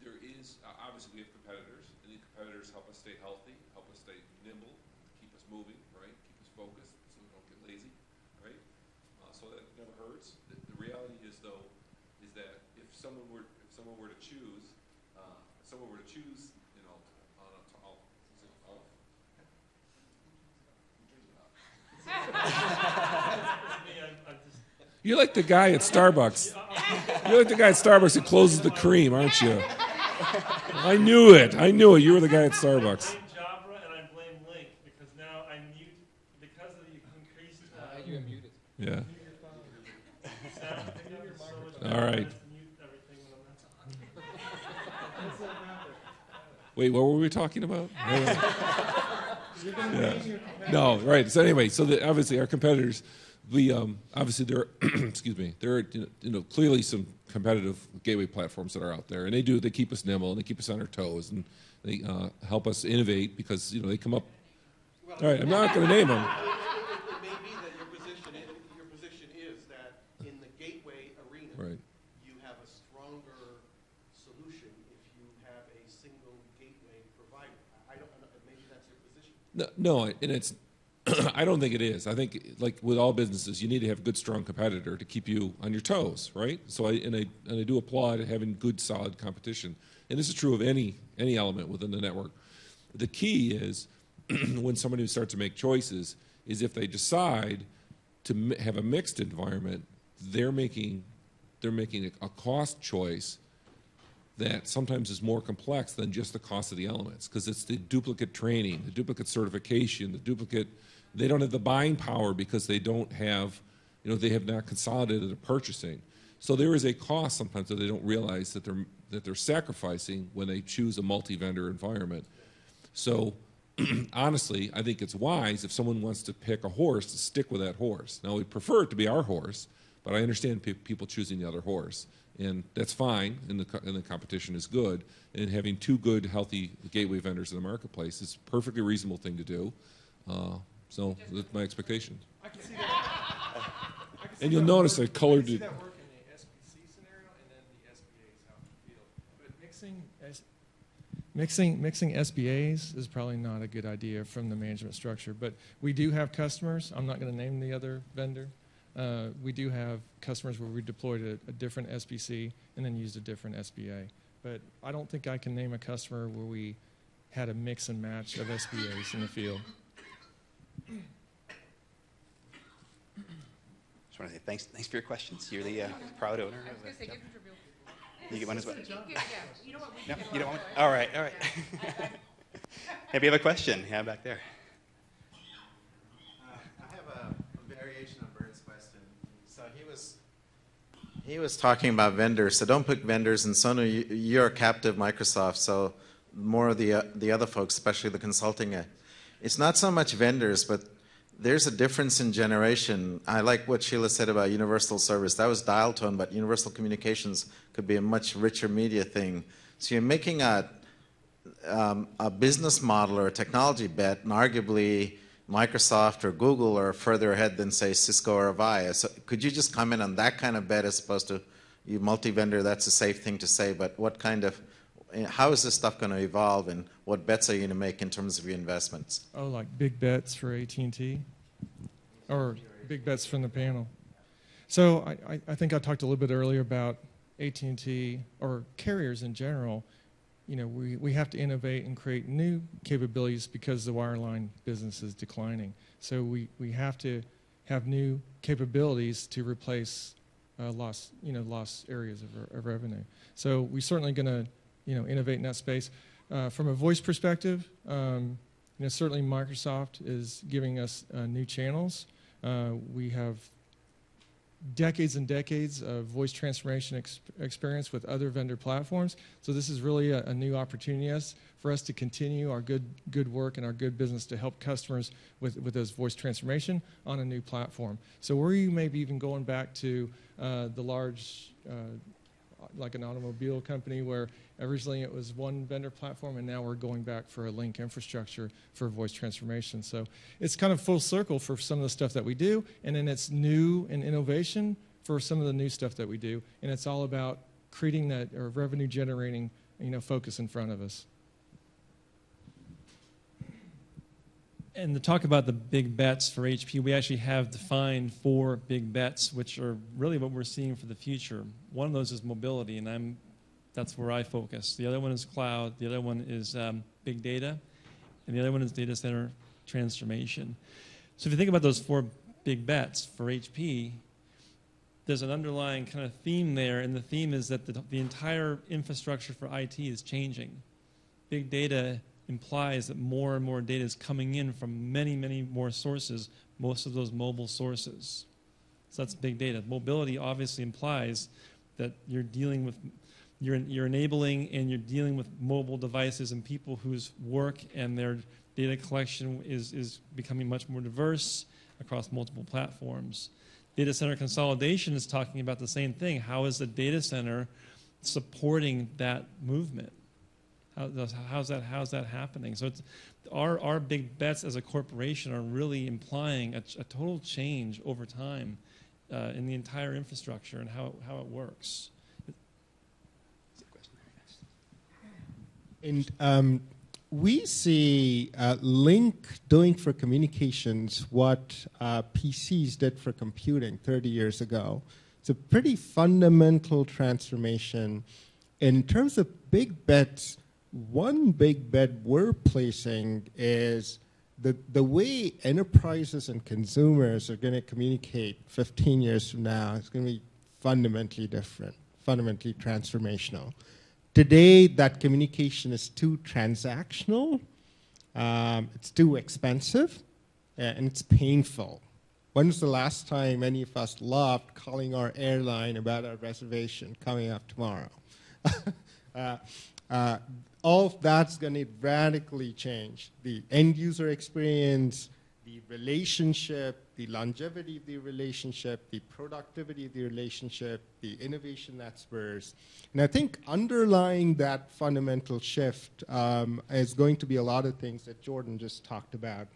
there is, obviously we have competitors, and the competitors help us stay healthy, help us stay nimble, keep us moving, right? Keep us focused so we don't get lazy, right? So that never hurts. The reality is, though, is that if someone were to choose, you know, on a tall, you're like the guy at Starbucks. You're like the guy at Starbucks who closes the cream, aren't you? I knew it. You were the guy at Starbucks. I blame Jabra and I blame Lync because now I mute because of the increased. You're muted. Yeah. Sound. All right. Mute everything when I'm not talking. Wait, what were we talking about? Yeah. No, right. So anyway, obviously our competitors, obviously there are, excuse me, there are, you know, clearly some competitive gateway platforms that are out there, and they keep us nimble, and they keep us on our toes, and they help us innovate because, you know, they come up. All right, I'm not going to name them. It may be that your position is that in the gateway arena, Right. you have a stronger solution if you have a single gateway provider. I don't know, maybe that's your position. No, and it's. I don't think it is. I think, like with all businesses, you need to have a good, strong competitor to keep you on your toes, right? So I do applaud having good, solid competition, and this is true of any element within the network. The key is when somebody starts to make choices is if they decide to have a mixed environment, they're making a cost choice that sometimes is more complex than just the cost of the elements, because it's the duplicate training, the duplicate certification, they don't have the buying power because they don't have, you know, they have not consolidated the purchasing. So there is a cost sometimes that they don't realize that they're sacrificing when they choose a multi-vendor environment. So honestly, I think it's wise if someone wants to pick a horse to stick with that horse. Now we prefer it to be our horse, but I understand people choosing the other horse. And that's fine, and the competition is good. And having 2 good, healthy gateway vendors in the marketplace is a perfectly reasonable thing to do. So that's my expectation. I can see that. And you'll notice I colored it. I can see that work in the SBC scenario, and then the SBAs how you feel. But mixing SBAs is probably not a good idea from the management structure. But we do have customers. I'm not going to name the other vendor, We do have customers where we deployed a different SBC and then used a different SBA. But I don't think I can name a customer where we had a mix and match of SBAs in the field. Just want to say thanks for your questions. You're the proud owner. I was going to say, give him tribute. You get one as well. Yeah, you know what? We No, can you get don't one. want it? All right, all right. If you have a question, yeah, back there. I have a variation on Bert's question. So he was talking about vendors. So don't pick vendors. And Sonu, you're a captive Microsoft. So more of the other folks, especially the consulting, it's not so much vendors, but there's a difference in generation. I like what Sheila said about universal service. That was dial tone, but universal communications could be a much richer media thing. So you're making a business model or a technology bet, and arguably Microsoft or Google are further ahead than, say, Cisco or Avaya. So could you just comment on that kind of bet as opposed to you multi-vendor? That's a safe thing to say, but what kind of, how is this stuff going to evolve, and what bets are you going to make in terms of your investments? Oh, like big bets for AT&T? Or big bets from the panel? So I think I talked a little bit earlier about AT&T or carriers in general. You know, we have to innovate and create new capabilities because the wireline business is declining. So we have to have new capabilities to replace lost areas of revenue. So we're certainly going to innovate in that space. From a voice perspective, certainly Microsoft is giving us new channels. We have decades and decades of voice transformation experience with other vendor platforms. So this is really a new opportunity for us to continue our good work and our good business to help customers with those voice transformation on a new platform. So we're maybe even going back to the large, like an automobile company where originally it was one vendor platform, and now we're going back for a Lync infrastructure for voice transformation. So it's kind of full circle for some of the stuff that we do, and then it's new and innovation for some of the new stuff that we do, and it's all about creating that or revenue generating focus in front of us. And to talk about the big bets for HP, we actually have defined 4 big bets, which are really what we're seeing for the future. One of those is mobility, and that's where I focus. The other one is cloud. The other one is big data. And the other one is data center transformation. So if you think about those 4 big bets for HP, there's an underlying kind of theme there, and the theme is that the entire infrastructure for IT is changing. Big data implies that more and more data is coming in from many, many more sources, most of those mobile sources. So that's big data. Mobility obviously implies that you're dealing with, you're enabling and you're dealing with mobile devices and people whose work and their data collection is becoming much more diverse across multiple platforms. Data center consolidation is talking about the same thing. How is the data center supporting that movement? How's that happening? So it's, our big bets as a corporation are really implying a total change over time in the entire infrastructure and how it works. And we see Lync doing for communications what PCs did for computing 30 years ago. It's a pretty fundamental transformation. In terms of big bets, one big bet we're placing is the way enterprises and consumers are going to communicate 15 years from now is going to be fundamentally different, fundamentally transformational. Today, that communication is too transactional, it's too expensive, and it's painful. When was the last time any of us loved calling our airline about our reservation coming up tomorrow? All of that's going to radically change the end user experience, the relationship, the longevity of the relationship, the productivity of the relationship, the innovation that spurs. And I think underlying that fundamental shift is going to be a lot of things that Jordan just talked about.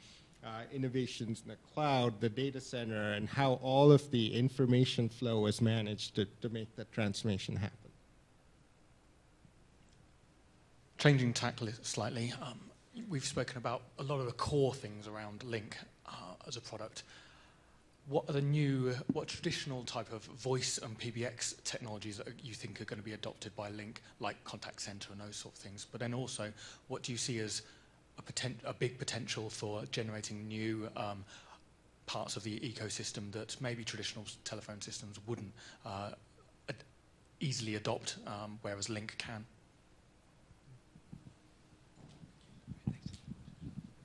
Innovations in the cloud, the data center, and how all of the information flow is managed to make that transformation happen. Changing tack slightly, we've spoken about a lot of the core things around Lync as a product. what traditional type of voice and PBX technologies that you think are going to be adopted by Lync, like contact center and those sort of things? But then also, what do you see as a big potential for generating new parts of the ecosystem that maybe traditional telephone systems wouldn't easily adopt, whereas Lync can?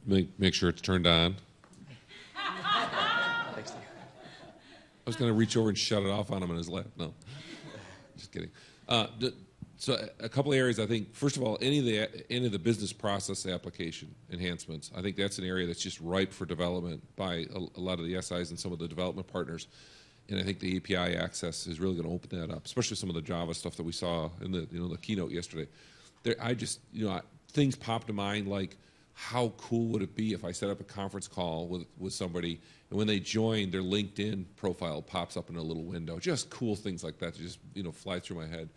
Make sure it's turned on. Thanks, Steve. I was going to reach over and shut it off on him in his lap. No, just kidding. So a couple of areas, I think. First of all, any of the business process application enhancements, I think that's an area that's just ripe for development by a lot of the SIs and some of the development partners. And I think the API access is really going to open that up, especially some of the Java stuff that we saw in the keynote yesterday. Things pop to mind like, how cool would it be if I set up a conference call with somebody, and when they join, their LinkedIn profile pops up in a little window? Just cool things like that to just fly through my head.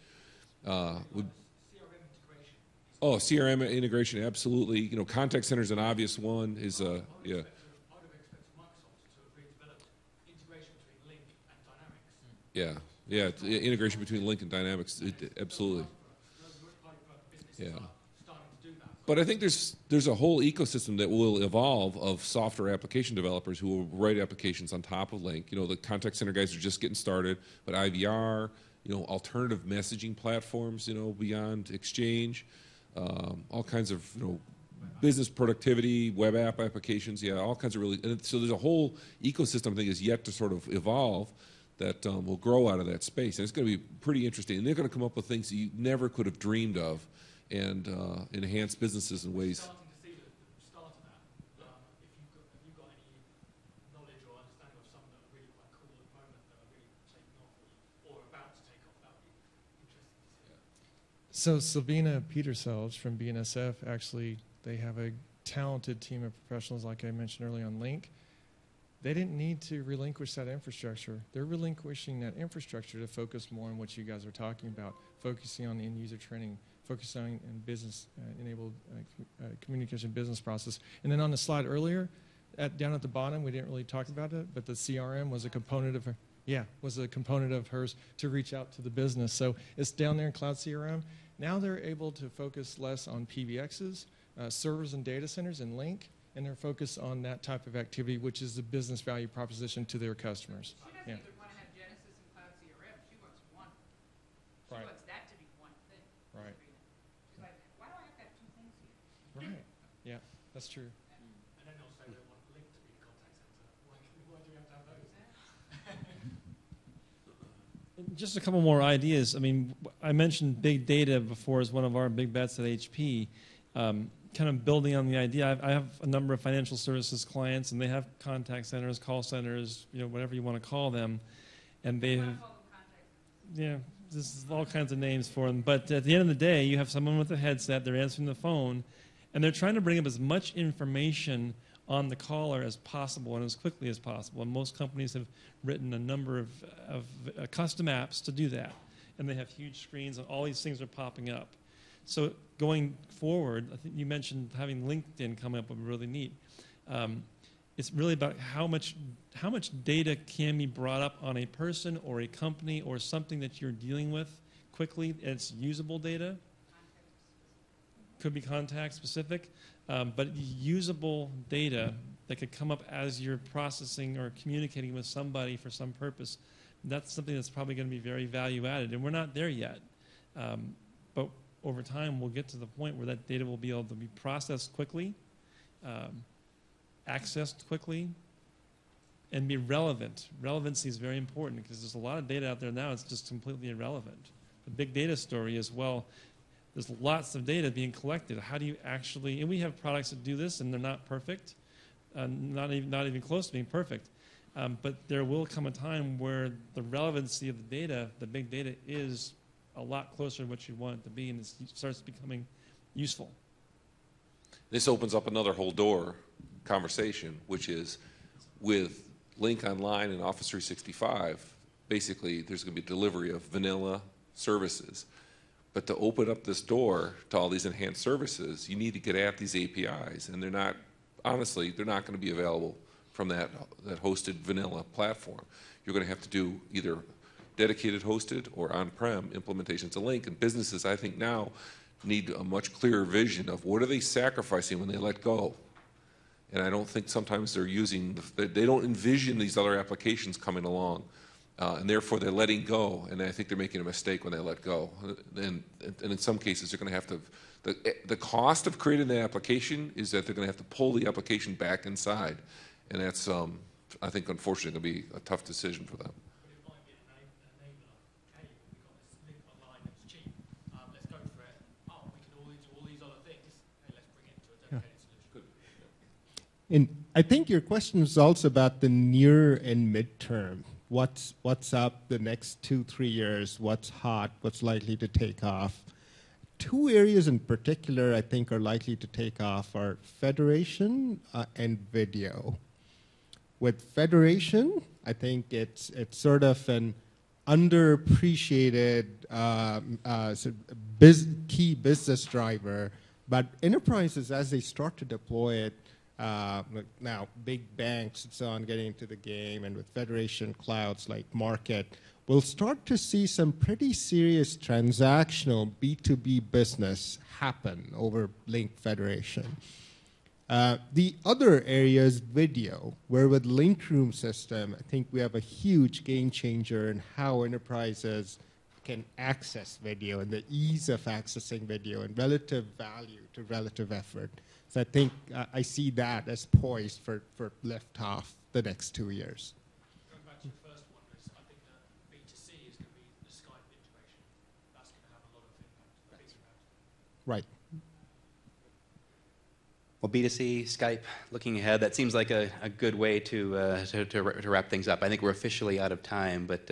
CRM integration, absolutely. Contact center is an obvious one. I would expect Microsoft to have really developed integration between Lync and Dynamics. Yeah, integration between Lync and Dynamics, absolutely. Yeah. But I think there's a whole ecosystem that will evolve of software application developers who will write applications on top of Lync. The contact center guys are just getting started, but IVR, alternative messaging platforms, beyond Exchange, all kinds of, business productivity, web app applications, all kinds of and so there's a whole ecosystem I think is yet to sort of evolve that will grow out of that space. And it's going to be pretty interesting. And they're going to come up with things that you never could have dreamed of and enhance businesses in ways. Starting to see the start of that. Have you got any knowledge or understanding of some that are really quite cool at the moment that are really taking off or about to take off? That would be interesting to see. So Sabina Peterselge from BNSF, actually, they have a talented team of professionals, like I mentioned earlier on Lync. They didn't need to relinquish that infrastructure. They're relinquishing that infrastructure to focus more on what you guys are talking about, focusing on end user training, focusing on business enabled communication business process. And then on the slide earlier, down at the bottom, we didn't really talk about it, but the CRM was a component of hers to reach out to the business. So it's down there in Cloud CRM. Now they're able to focus less on PBXs, servers and data centers and Lync, and they're focused on that type of activity, which is the business value proposition to their customers. She doesn't even want to have Genesis and Cloud CRM. She wants one. She wants that to be one thing. Right. She's like, why do I have to have two things here? Right. Yeah, that's true. And then they'll say they want Lync to be the contact center. Why do we have to have those? Just a couple more ideas. I mean, I mentioned big data before as one of our big bets at HP. Kind of building on the idea, I have a number of financial services clients, and they have contact centers, call centers, whatever you want to call them, and they have, there's all kinds of names for them. But at the end of the day, you have someone with a headset, they're answering the phone, and they're trying to bring up as much information on the caller as possible and as quickly as possible. And most companies have written a number of custom apps to do that, and they have huge screens, and all these things are popping up. So going forward, I think you mentioned having LinkedIn come up would be really neat. It's really about how much data can be brought up on a person or a company or something that you're dealing with quickly. It's usable data. Could be contact specific, but usable data that could come up as you're processing or communicating with somebody for some purpose. That's something that's probably going to be very value added, and we're not there yet. But over time, we'll get to the point where that data will be able to be processed quickly, accessed quickly, and be relevant. Relevancy is very important because there's a lot of data out there now. It's just completely irrelevant. The big data story is, well, there's lots of data being collected. How do you actually, and we have products that do this, and they're not perfect, not even close to being perfect. But there will come a time where the relevancy of the data, the big data, is a lot closer to what you want it to be, and it starts becoming useful. This opens up another whole door conversation, which is with Lync Online and Office 365, basically there's going to be delivery of vanilla services. But to open up this door to all these enhanced services, you need to get at these APIs, and they're not, honestly, they're not going to be available from that hosted vanilla platform. You're going to have to do either dedicated hosted or on-prem implementations of Lync. And businesses, I think now, need a much clearer vision of what are they sacrificing when they let go. And I don't think sometimes they're using, they don't envision these other applications coming along. And therefore they're letting go, and I think they're making a mistake when they let go. And in some cases they're going to have to, the cost of creating the application is that they're going to have to pull the application back inside. And that's, I think, unfortunately going to be a tough decision for them. But it might be an enabler. Hey, we've got this link online that's cheap. Let's go for it. Oh, we can do all these other things. Hey, let's bring it into a dedicated solution. And I think your question is also about the near and midterm. What's up the next 2-3 years? What's hot? What's likely to take off? Two areas in particular I think are likely to take off are federation and video. With federation, I think it's sort of an underappreciated key business driver, but enterprises, as they start to deploy it, now big banks and so on getting into the game, and with federation clouds like Market, we'll start to see some pretty serious transactional B2B business happen over Lync federation. The other area is video, where with Lync Room system, I think we have a huge game changer in how enterprises can access video and the ease of accessing video and relative value to relative effort. So I think I see that as poised for liftoff the next 2 years. Going back to the first one, I think that B2C is going to be the Skype integration. That's going to have a lot of impact. Right. Well, B2C, Skype, looking ahead, that seems like a good way to wrap things up. I think we're officially out of time, but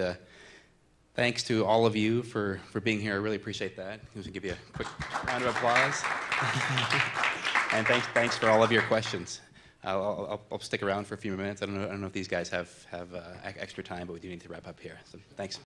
thanks to all of you for being here. I really appreciate that. I'm going to give you a quick round of applause. And thanks for all of your questions. I'll stick around for a few minutes. I don't know if these guys have extra time, but we do need to wrap up here. So thanks.